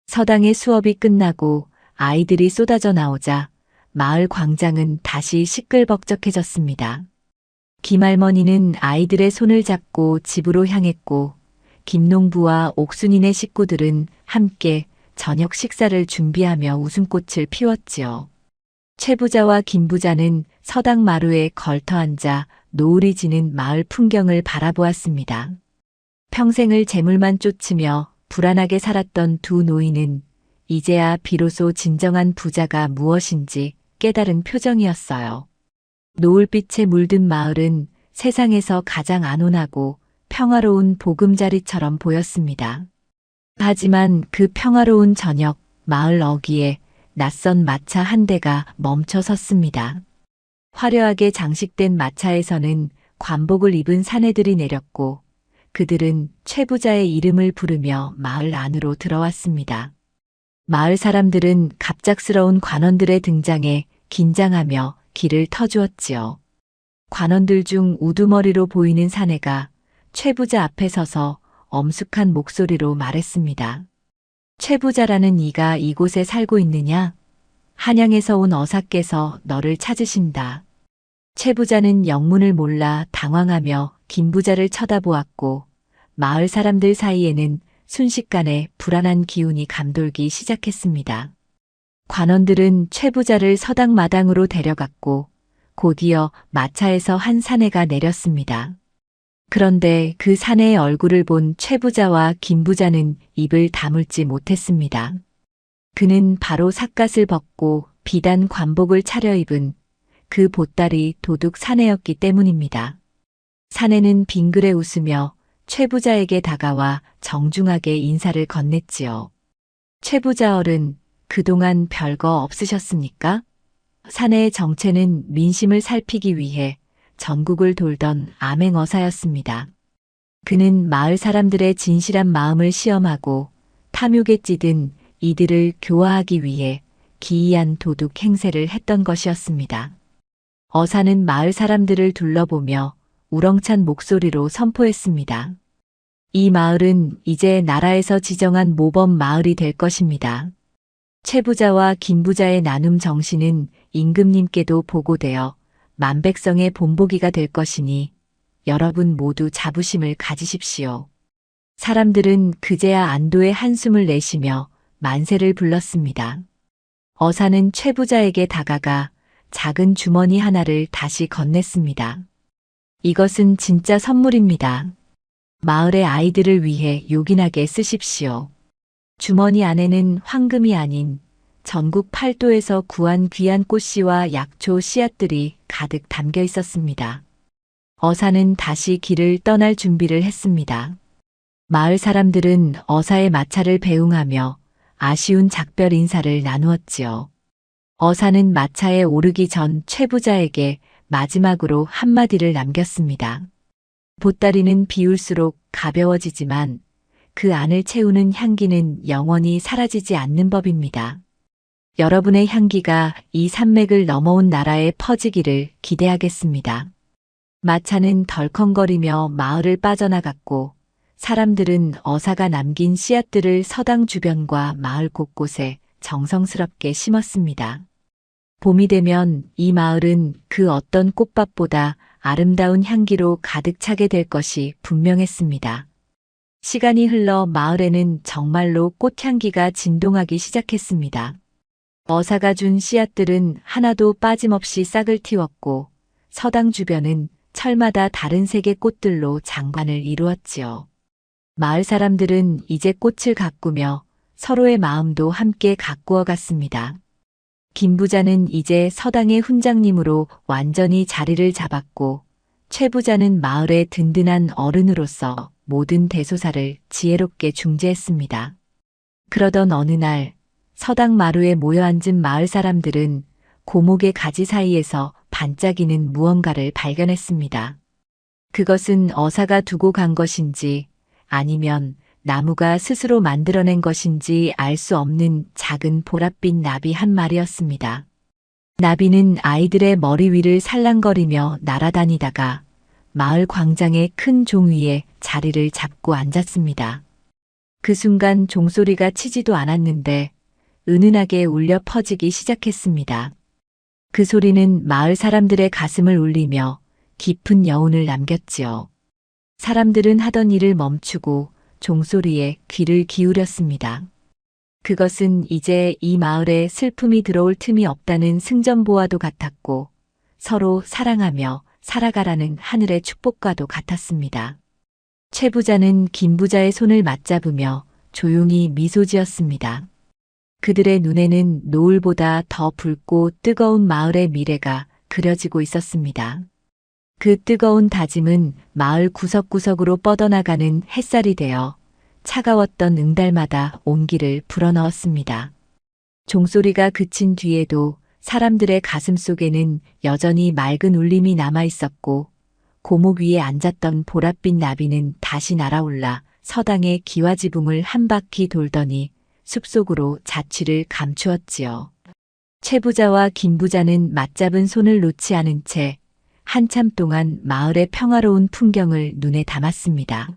서당의 수업이 끝나고 아이들이 쏟아져 나오자 마을 광장은 다시 시끌벅적해졌습니다. 김할머니는 아이들의 손을 잡고 집으로 향했고 김농부와 옥순이네 식구들은 함께 저녁 식사를 준비하며 웃음꽃을 피웠지요. 최 부자와 김 부자는 서당 마루에 걸터앉아 노을이 지는 마을 풍경을 바라보았습니다. 평생을 재물만 쫓으며 불안하게 살았던 두 노인은 이제야 비로소 진정한 부자가 무엇인지 깨달은 표정이었어요. 노을빛에 물든 마을은 세상에서 가장 안온하고 평화로운 보금자리처럼 보였습니다. 하지만 그 평화로운 저녁 마을 어귀에 낯선 마차 한 대가 멈춰 섰습니다. 화려하게 장식된 마차에서는 관복을 입은 사내들이 내렸고 그들은 최 부자의 이름을 부르며 마을 안으로 들어왔습니다. 마을 사람들은 갑작스러운 관원들의 등장에 긴장하며 길을 터주었지요. 관원들 중 우두머리로 보이는 사내가 최 부자 앞에 서서 엄숙한 목소리로 말했습니다. 최 부자라는 이가 이곳에 살고 있느냐? 한양에서 온 어사께서 너를 찾으신다. 최 부자는 영문을 몰라 당황하며 김 부자를 쳐다보았고 마을 사람들 사이에는 순식간에 불안한 기운이 감돌기 시작했습니다. 관원들은 최 부자를 서당 마당으로 데려갔고 곧이어 마차에서 한 사내가 내렸습니다. 그런데 그 사내의 얼굴을 본 최 부자와 김 부자는 입을 다물지 못했습니다. 그는 바로 삿갓을 벗고 비단 관복을 차려입은 그 보따리 도둑 사내였기 때문입니다. 사내는 빙그레 웃으며 최 부자에게 다가와 정중하게 인사를 건넸지요. 최 부자 어른, 그동안 별거 없으셨습니까? 사내의 정체는 민심을 살피기 위해 전국을 돌던 암행어사였습니다. 그는 마을 사람들의 진실한 마음을 시험하고 탐욕에 찌든 이들을 교화하기 위해 기이한 도둑 행세를 했던 것이었습니다. 어사는 마을 사람들을 둘러보며 우렁찬 목소리로 선포했습니다. 이 마을은 이제 나라에서 지정한 모범 마을이 될 것입니다. 최 부자와 김 부자의 나눔 정신은 임금님께도 보고되어 만백성의 본보기가 될 것이니 여러분 모두 자부심을 가지십시오. 사람들은 그제야 안도의 한숨을 내쉬며 만세를 불렀습니다. 어사는 최 부자에게 다가가 작은 주머니 하나를 다시 건넸습니다. 이것은 진짜 선물입니다. 마을의 아이들을 위해 요긴하게 쓰십시오. 주머니 안에는 황금이 아닌 전국 팔도에서 구한 귀한 꽃씨와 약초 씨앗들이 가득 담겨 있었습니다. 어사는 다시 길을 떠날 준비를 했습니다. 마을 사람들은 어사의 마차를 배웅하며 아쉬운 작별 인사를 나누었지요. 어사는 마차에 오르기 전 최 부자에게 마지막으로 한마디를 남겼습니다. 보따리는 비울수록 가벼워지지만 그 안을 채우는 향기는 영원히 사라지지 않는 법입니다. 여러분의 향기가 이 산맥을 넘어온 나라에 퍼지기를 기대하겠습니다. 마차는 덜컹거리며 마을을 빠져나갔고 사람들은 어사가 남긴 씨앗들을 서당 주변과 마을 곳곳에 정성스럽게 심었습니다. 봄이 되면 이 마을은 그 어떤 꽃밭보다 아름다운 향기로 가득 차게 될 것이 분명했습니다. 시간이 흘러 마을에는 정말로 꽃향기가 진동하기 시작했습니다. 어사가 준 씨앗들은 하나도 빠짐없이 싹을 틔웠고 서당 주변은 철마다 다른 색의 꽃들로 장관을 이루었지요. 마을 사람들은 이제 꽃을 가꾸며 서로의 마음도 함께 가꾸어 갔습니다. 김 부자는 이제 서당의 훈장님으로 완전히 자리를 잡았고 최 부자는 마을의 든든한 어른으로서 모든 대소사를 지혜롭게 중재했습니다. 그러던 어느 날 서당 마루에 모여 앉은 마을 사람들은 고목의 가지 사이에서 반짝이는 무언가를 발견했습니다. 그것은 어사가 두고 간 것인지 아니면 나무가 스스로 만들어낸 것인지 알 수 없는 작은 보랏빛 나비 한 마리였습니다. 나비는 아이들의 머리 위를 살랑거리며 날아다니다가 마을 광장의 큰 종 위에 자리를 잡고 앉았습니다. 그 순간 종소리가 치지도 않았는데 은은하게 울려 퍼지기 시작했습니다. 그 소리는 마을 사람들의 가슴을 울리며 깊은 여운을 남겼지요. 사람들은 하던 일을 멈추고 종소리에 귀를 기울였습니다. 그것은 이제 이 마을에 슬픔이 들어올 틈이 없다는 승전보와도 같았고 서로 사랑하며 살아가라는 하늘의 축복과도 같았습니다. 최 부자는 김 부자의 손을 맞잡으며 조용히 미소 지었습니다. 그들의 눈에는 노을보다 더 붉고 뜨거운 마을의 미래가 그려지고 있었습니다. 그 뜨거운 다짐은 마을 구석구석으로 뻗어나가는 햇살이 되어 차가웠던 응달마다 온기를 불어넣었습니다. 종소리가 그친 뒤에도 사람들의 가슴 속에는 여전히 맑은 울림이 남아 있었고 고목 위에 앉았던 보랏빛 나비는 다시 날아올라 서당의 기와지붕을 한 바퀴 돌더니 숲속으로 자취를 감추었지요. 최 부자와 김 부자는 맞잡은 손을 놓지 않은 채 한참 동안 마을의 평화로운 풍경을 눈에 담았습니다.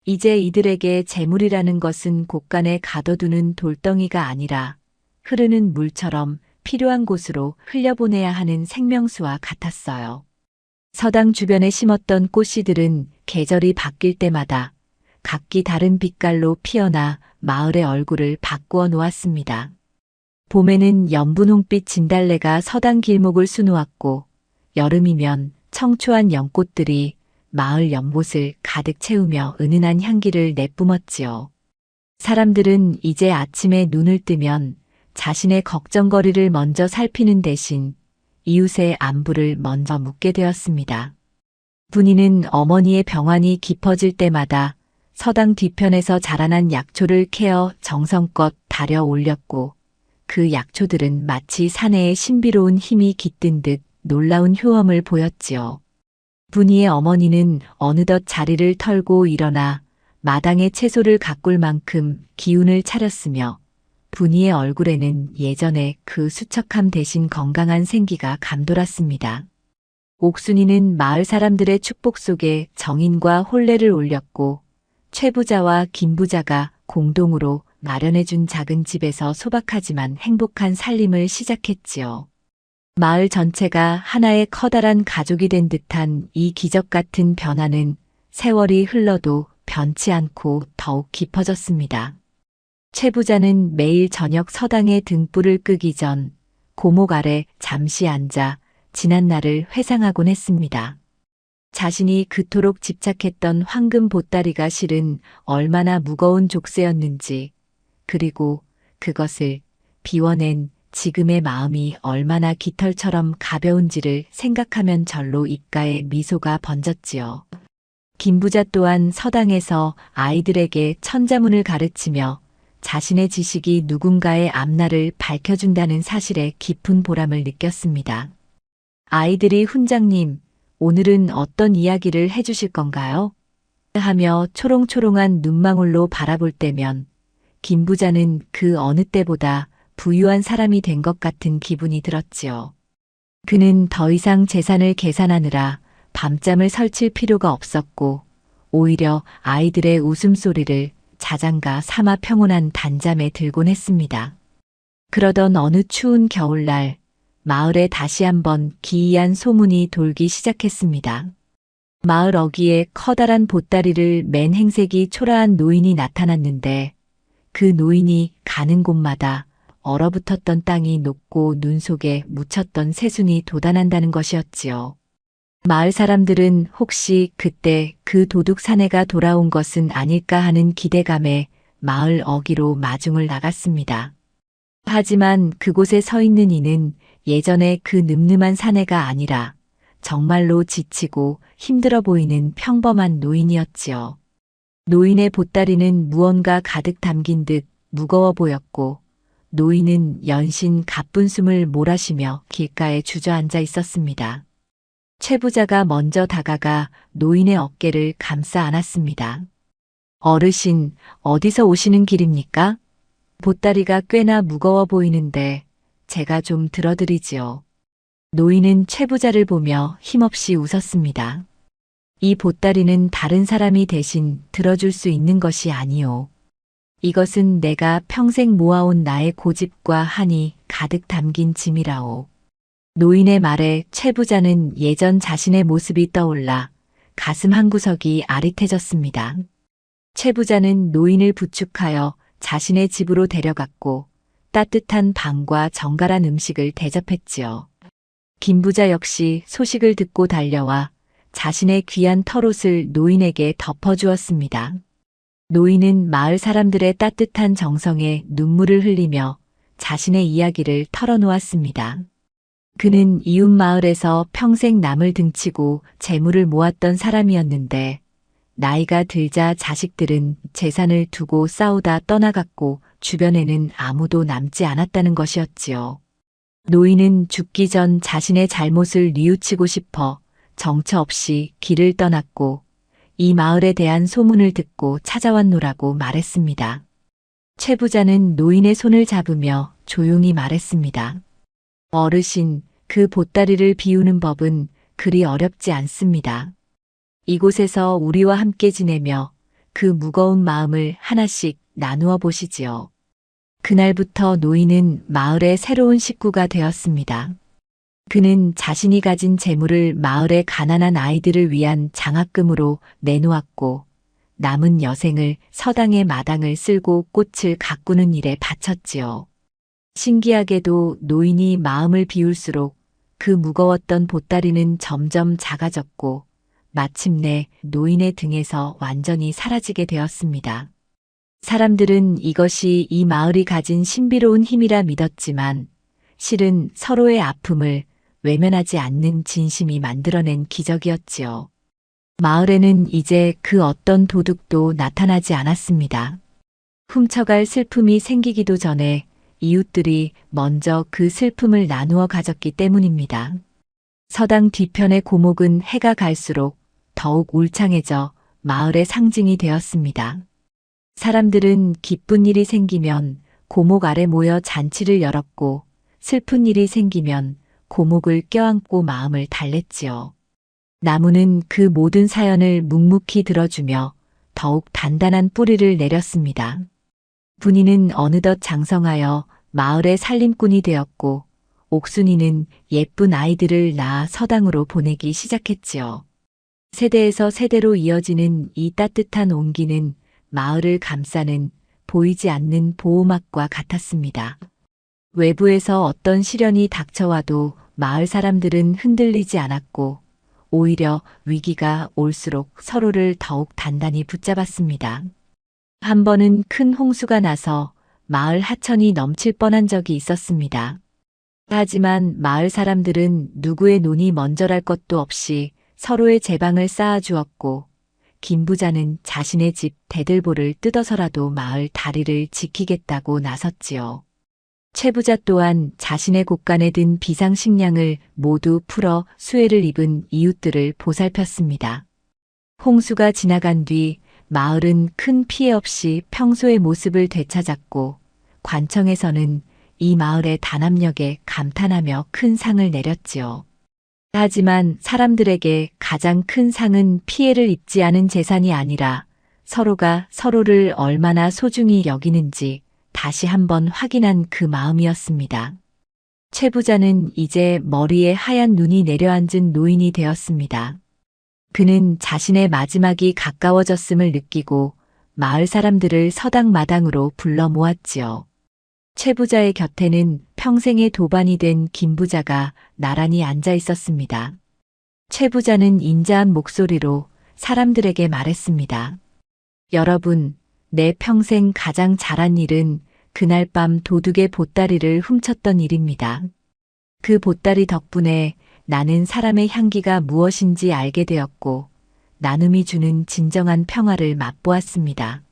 이제 이들에게 재물이라는 것은 곳간에 가둬두는 돌덩이가 아니라 흐르는 물처럼 필요한 곳으로 흘려보내야 하는 생명수와 같았어요. 서당 주변에 심었던 꽃씨들은 계절이 바뀔 때마다 각기 다른 빛깔로 피어나 마을의 얼굴을 바꾸어 놓았습니다. 봄에는 연분홍빛 진달래가 서당 길목을 수놓았고 여름이면 청초한 연꽃들이 마을 연못을 가득 채우며 은은한 향기를 내뿜었지요. 사람들은 이제 아침에 눈을 뜨면 자신의 걱정거리를 먼저 살피는 대신 이웃의 안부를 먼저 묻게 되었습니다. 분이는 어머니의 병환이 깊어질 때마다 서당 뒤편에서 자라난 약초를 캐어 정성껏 달여 올렸고 그 약초들은 마치 사내에 신비로운 힘이 깃든 듯 놀라운 효험을 보였지요. 분이의 어머니는 어느덧 자리를 털고 일어나 마당에 채소를 가꿀 만큼 기운을 차렸으며 분이의 얼굴에는 예전에 그 수척함 대신 건강한 생기가 감돌았습니다. 옥순이는 마을 사람들의 축복 속에 정인과 혼례를 올렸고 최 부자와 김 부자가 공동으로 마련해준 작은 집에서 소박하지만 행복한 살림을 시작했지요. 마을 전체가 하나의 커다란 가족이 된 듯한 이 기적 같은 변화는 세월이 흘러도 변치 않고 더욱 깊어졌습니다. 최 부자는 매일 저녁 서당에 등불을 끄기 전 고목 아래 잠시 앉아 지난 날을 회상하곤 했습니다. 자신이 그토록 집착했던 황금 보따리가 실은 얼마나 무거운 족쇄였는지, 그리고 그것을 비워낸 지금의 마음이 얼마나 깃털처럼 가벼운지를 생각하면 절로 입가에 미소가 번졌지요. 김 부자 또한 서당에서 아이들에게 천자문을 가르치며 자신의 지식이 누군가의 앞날을 밝혀준다는 사실에 깊은 보람을 느꼈습니다. 아이들이 훈장님, 오늘은 어떤 이야기를 해주실 건가요? 하며 초롱초롱한 눈망울로 바라볼 때면 김 부자는 그 어느 때보다 부유한 사람이 된 것 같은 기분이 들었지요. 그는 더 이상 재산을 계산하느라 밤잠을 설칠 필요가 없었고 오히려 아이들의 웃음소리를 자장가 삼아 평온한 단잠에 들곤 했습니다. 그러던 어느 추운 겨울날 마을에 다시 한번 기이한 소문이 돌기 시작했습니다. 마을 어귀에 커다란 보따리를 맨 행색이 초라한 노인이 나타났는데 그 노인이 가는 곳마다 얼어붙었던 땅이 녹고 눈 속에 묻혔던 새순이 돋아난다는 것이었지요. 마을 사람들은 혹시 그때 그 도둑 사내가 돌아온 것은 아닐까 하는 기대감에 마을 어귀로 마중을 나갔습니다. 하지만 그곳에 서 있는 이는 예전에 그 늠름한 사내가 아니라 정말로 지치고 힘들어 보이는 평범한 노인이었지요. 노인의 보따리는 무언가 가득 담긴 듯 무거워 보였고 노인은 연신 가쁜 숨을 몰아쉬며 길가에 주저앉아 있었습니다. 최 부자가 먼저 다가가 노인의 어깨를 감싸 안았습니다. 어르신, 어디서 오시는 길입니까? 보따리가 꽤나 무거워 보이는데 제가 좀 들어드리지요. 노인은 최 부자를 보며 힘없이 웃었습니다. 이 보따리는 다른 사람이 대신 들어줄 수 있는 것이 아니오. 이것은 내가 평생 모아온 나의 고집과 한이 가득 담긴 짐이라오. 노인의 말에 최 부자는 예전 자신의 모습이 떠올라 가슴 한구석이 아릿해졌습니다. 최 부자는 노인을 부축하여 자신의 집으로 데려갔고 따뜻한 방과 정갈한 음식을 대접했지요. 김 부자 역시 소식을 듣고 달려와 자신의 귀한 털옷을 노인에게 덮어주었습니다. 노인은 마을 사람들의 따뜻한 정성에 눈물을 흘리며 자신의 이야기를 털어놓았습니다. 그는 이웃 마을에서 평생 남을 등치고 재물을 모았던 사람이었는데 나이가 들자 자식들은 재산을 두고 싸우다 떠나갔고 주변에는 아무도 남지 않았다는 것이었지요. 노인은 죽기 전 자신의 잘못을 뉘우치고 싶어 정처 없이 길을 떠났고 이 마을에 대한 소문을 듣고 찾아왔노라고 말했습니다. 최 부자는 노인의 손을 잡으며 조용히 말했습니다. 어르신, 그 보따리를 비우는 법은 그리 어렵지 않습니다. 이곳에서 우리와 함께 지내며 그 무거운 마음을 하나씩 나누어 보시지요. 그날부터 노인은 마을의 새로운 식구가 되었습니다. 그는 자신이 가진 재물을 마을의 가난한 아이들을 위한 장학금으로 내놓았고 남은 여생을 서당의 마당을 쓸고 꽃을 가꾸는 일에 바쳤지요. 신기하게도 노인이 마음을 비울수록 그 무거웠던 보따리는 점점 작아졌고 마침내 노인의 등에서 완전히 사라지게 되었습니다. 사람들은 이것이 이 마을이 가진 신비로운 힘이라 믿었지만 실은 서로의 아픔을 외면하지 않는 진심이 만들어낸 기적이었지요. 마을에는 이제 그 어떤 도둑도 나타나지 않았습니다. 훔쳐갈 슬픔이 생기기도 전에 이웃들이 먼저 그 슬픔을 나누어 가졌기 때문입니다. 서당 뒤편의 고목은 해가 갈수록 더욱 울창해져 마을의 상징이 되었습니다. 사람들은 기쁜 일이 생기면 고목 아래 모여 잔치를 열었고 슬픈 일이 생기면 고목을 껴안고 마음을 달랬지요. 나무는 그 모든 사연을 묵묵히 들어주며 더욱 단단한 뿌리를 내렸습니다. 분이는 어느덧 장성하여 마을의 살림꾼이 되었고 옥순이는 예쁜 아이들을 낳아 서당으로 보내기 시작했지요. 세대에서 세대로 이어지는 이 따뜻한 온기는 마을을 감싸는 보이지 않는 보호막과 같았습니다. 외부에서 어떤 시련이 닥쳐와도 마을 사람들은 흔들리지 않았고 오히려 위기가 올수록 서로를 더욱 단단히 붙잡았습니다. 한 번은 큰 홍수가 나서 마을 하천이 넘칠 뻔한 적이 있었습니다. 하지만 마을 사람들은 누구의 눈이 먼저랄 것도 없이 서로의 제방을 쌓아주었고 김 부자는 자신의 집 대들보를 뜯어서라도 마을 다리를 지키겠다고 나섰지요. 최 부자 또한 자신의 곳간에 든 비상식량을 모두 풀어 수해를 입은 이웃들을 보살폈습니다. 홍수가 지나간 뒤 마을은 큰 피해 없이 평소의 모습을 되찾았고 관청에서는 이 마을의 단합력에 감탄하며 큰 상을 내렸지요. 하지만 사람들에게 가장 큰 상은 피해를 입지 않은 재산이 아니라 서로가 서로를 얼마나 소중히 여기는지 다시 한번 확인한 그 마음이었습니다. 최 부자는 이제 머리에 하얀 눈이 내려앉은 노인이 되었습니다. 그는 자신의 마지막이 가까워졌음을 느끼고 마을 사람들을 서당 마당으로 불러 모았지요. 최 부자의 곁에는 평생의 도반이 된 김 부자가 나란히 앉아 있었습니다. 최 부자는 인자한 목소리로 사람들에게 말했습니다. 여러분, 내 평생 가장 잘한 일은 그날 밤 도둑의 보따리를 훔쳤던 일입니다. 그 보따리 덕분에 나는 사람의 향기가 무엇인지 알게 되었고 나눔이 주는 진정한 평화를 맛보았습니다.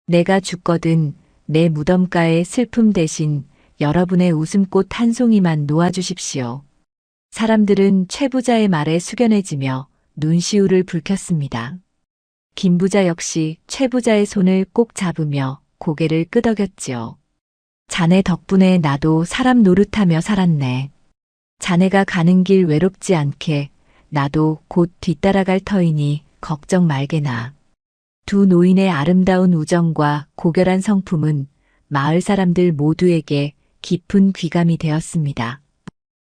내가 죽거든 내 무덤가에 슬픔 대신 여러분의 웃음꽃 한 송이만 놓아주십시오. 사람들은 최 부자의 말에 숙연해지며 눈시울을 붉혔습니다. 김 부자 역시 최 부자의 손을 꼭 잡으며 고개를 끄덕였지요. 자네 덕분에 나도 사람 노릇하며 살았네. 자네가 가는 길 외롭지 않게 나도 곧 뒤따라갈 터이니 걱정 말게나. 두 노인의 아름다운 우정과 고결한 성품은 마을 사람들 모두에게 깊은 귀감이 되었습니다.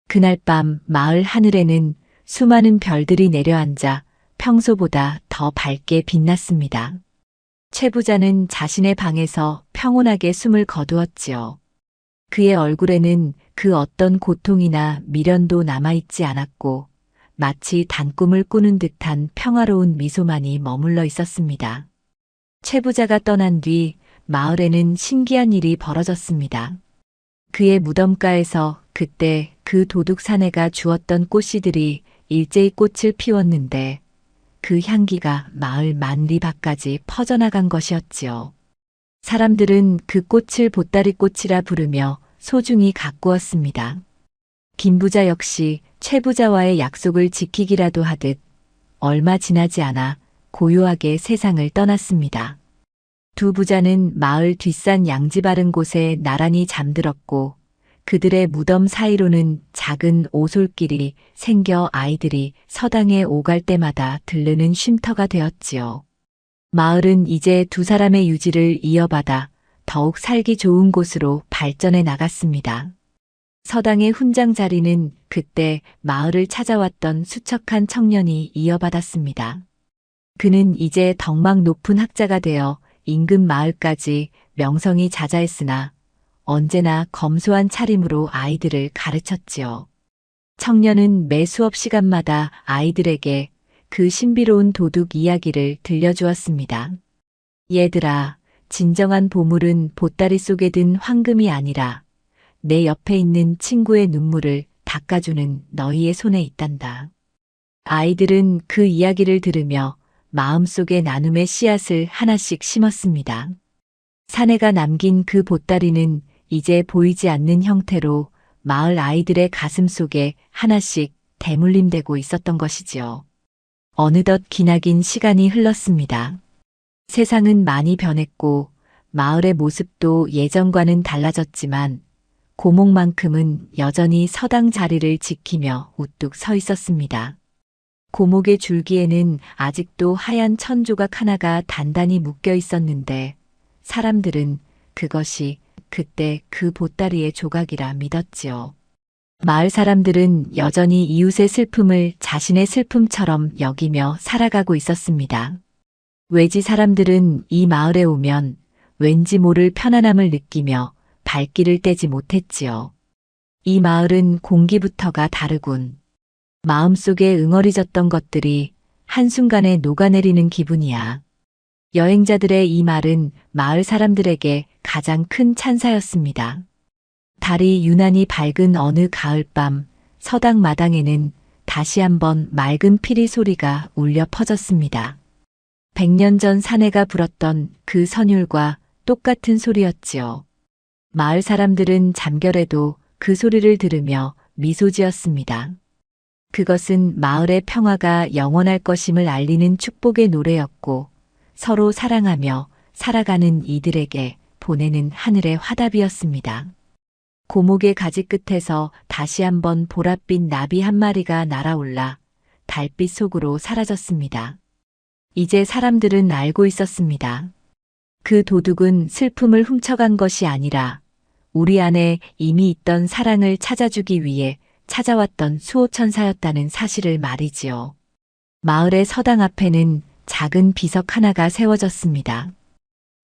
그날 밤 마을 하늘에는 수많은 별들이 내려앉아 평소보다 더 밝게 빛났습니다. 최 부자는 자신의 방에서 평온하게 숨을 거두었지요. 그의 얼굴에는 그 어떤 고통이나 미련도 남아있지 않았고 마치 단꿈을 꾸는 듯한 평화로운 미소만이 머물러 있었습니다. 최 부자가 떠난 뒤 마을에는 신기한 일이 벌어졌습니다. 그의 무덤가에서 그때 그 도둑 사내가 주었던 꽃씨들이 일제히 꽃을 피웠는데 그 향기가 마을 만리 밖까지 퍼져나간 것이었지요. 사람들은 그 꽃을 보따리꽃이라 부르며 소중히 가꾸었습니다. 김 부자 역시 최 부자와의 약속을 지키기라도 하듯 얼마 지나지 않아 고요하게 세상을 떠났습니다. 두 부자는 마을 뒷산 양지 바른 곳에 나란히 잠들었고 그들의 무덤 사이로는 작은 오솔길이 생겨 아이들이 서당에 오갈 때마다 들르는 쉼터가 되었지요. 마을은 이제 두 사람의 유지를 이어받아 더욱 살기 좋은 곳으로 발전해 나갔습니다. 서당의 훈장 자리는 그때 마을을 찾아왔던 수척한 청년이 이어받았습니다. 그는 이제 덕망 높은 학자가 되어 인근 마을까지 명성이 자자했으나 언제나 검소한 차림으로 아이들을 가르쳤지요. 청년은 매 수업 시간마다 아이들에게 그 신비로운 도둑 이야기를 들려주었습니다. 얘들아, 진정한 보물은 보따리 속에 든 황금이 아니라 내 옆에 있는 친구의 눈물을 닦아주는 너희의 손에 있단다. 아이들은 그 이야기를 들으며 마음속에 나눔의 씨앗을 하나씩 심었습니다. 사내가 남긴 그 보따리는 이제 보이지 않는 형태로 마을 아이들의 가슴 속에 하나씩 대물림되고 있었던 것이지요. 어느덧 기나긴 시간이 흘렀습니다. 세상은 많이 변했고 마을의 모습도 예전과는 달라졌지만 고목만큼은 여전히 서당 자리를 지키며 우뚝 서 있었습니다. 고목의 줄기에는 아직도 하얀 천조각 하나가 단단히 묶여 있었는데 사람들은 그것이 그때 그 보따리의 조각이라 믿었지요. 마을 사람들은 여전히 이웃의 슬픔을 자신의 슬픔처럼 여기며 살아가고 있었습니다. 외지 사람들은 이 마을에 오면 왠지 모를 편안함을 느끼며 발길을 떼지 못했지요. 이 마을은 공기부터가 다르군. 마음속에 응어리졌던 것들이 한순간에 녹아내리는 기분이야. 여행자들의 이 말은 마을 사람들에게 가장 큰 찬사였습니다. 달이 유난히 밝은 어느 가을밤 서당 마당에는 다시 한번 맑은 피리 소리가 울려 퍼졌습니다. 100년 전 사내가 불었던 그 선율과 똑같은 소리였지요. 마을 사람들은 잠결에도 그 소리를 들으며 미소 지었습니다. 그것은 마을의 평화가 영원할 것임을 알리는 축복의 노래였고 서로 사랑하며 살아가는 이들에게 보내는 하늘의 화답이었습니다. 고목의 가지 끝에서 다시 한번 보랏빛 나비 한 마리가 날아올라 달빛 속으로 사라졌습니다. 이제 사람들은 알고 있었습니다. 그 도둑은 슬픔을 훔쳐간 것이 아니라 우리 안에 이미 있던 사랑을 찾아주기 위해 찾아왔던 수호천사였다는 사실을 말이지요. 마을의 서당 앞에는 작은 비석 하나가 세워졌습니다.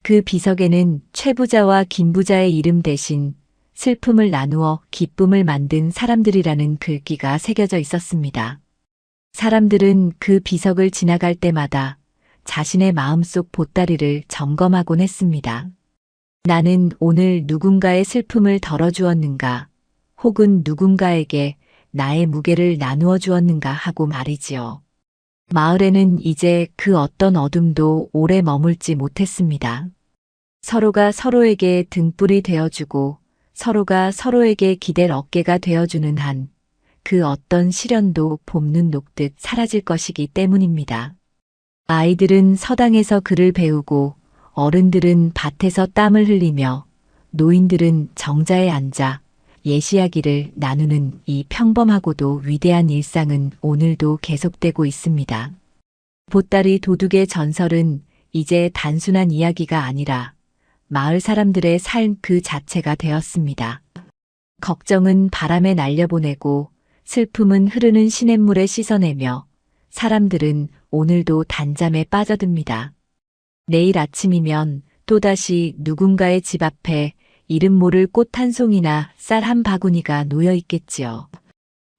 그 비석에는 최 부자와 김 부자의 이름 대신 슬픔을 나누어 기쁨을 만든 사람들이라는 글귀가 새겨져 있었습니다. 사람들은 그 비석을 지나갈 때마다 자신의 마음속 보따리를 점검하곤 했습니다. 나는 오늘 누군가의 슬픔을 덜어주었는가, 혹은 누군가에게 나의 무게를 나누어 주었는가 하고 말이지요. 마을에는 이제 그 어떤 어둠도 오래 머물지 못했습니다. 서로가 서로에게 등불이 되어주고 서로가 서로에게 기댈 어깨가 되어주는 한 그 어떤 시련도 봄눈 녹듯 사라질 것이기 때문입니다. 아이들은 서당에서 글을 배우고 어른들은 밭에서 땀을 흘리며 노인들은 정자에 앉아 예시야기를 나누는 이 평범하고도 위대한 일상은 오늘도 계속되고 있습니다. 보따리 도둑의 전설은 이제 단순한 이야기가 아니라 마을 사람들의 삶 그 자체가 되었습니다. 걱정은 바람에 날려보내고 슬픔은 흐르는 시냇물에 씻어내며 사람들은 오늘도 단잠에 빠져듭니다. 내일 아침이면 또다시 누군가의 집 앞에 이름 모를 꽃 한 송이나 쌀 한 바구니가 놓여 있겠지요.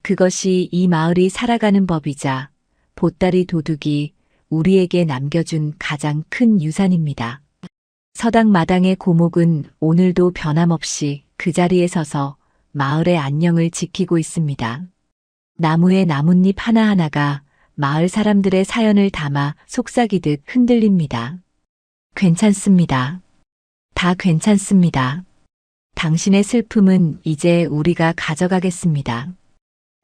그것이 이 마을이 살아가는 법이자 보따리 도둑이 우리에게 남겨준 가장 큰 유산입니다. 서당 마당의 고목은 오늘도 변함없이 그 자리에 서서 마을의 안녕을 지키고 있습니다. 나무의 나뭇잎 하나하나가 마을 사람들의 사연을 담아 속삭이듯 흔들립니다. 괜찮습니다. 다 괜찮습니다. 당신의 슬픔은 이제 우리가 가져가겠습니다.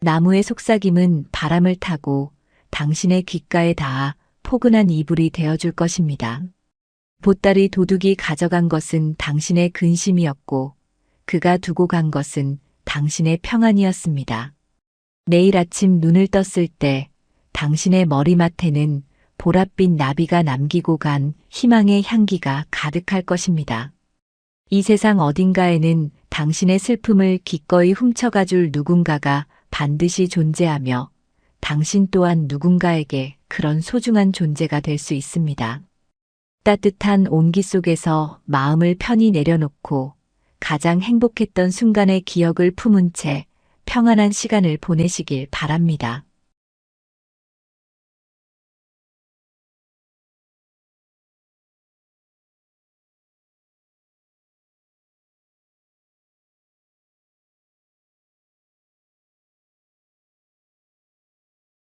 나무의 속삭임은 바람을 타고 당신의 귓가에 닿아 포근한 이불이 되어줄 것입니다. 보따리 도둑이 가져간 것은 당신의 근심이었고 그가 두고 간 것은 당신의 평안이었습니다. 내일 아침 눈을 떴을 때 당신의 머리맡에는 보랏빛 나비가 남기고 간 희망의 향기가 가득할 것입니다. 이 세상 어딘가에는 당신의 슬픔을 기꺼이 훔쳐가줄 누군가가 반드시 존재하며 당신 또한 누군가에게 그런 소중한 존재가 될 수 있습니다. 따뜻한 온기 속에서 마음을 편히 내려놓고 가장 행복했던 순간의 기억을 품은 채 평안한 시간을 보내시길 바랍니다.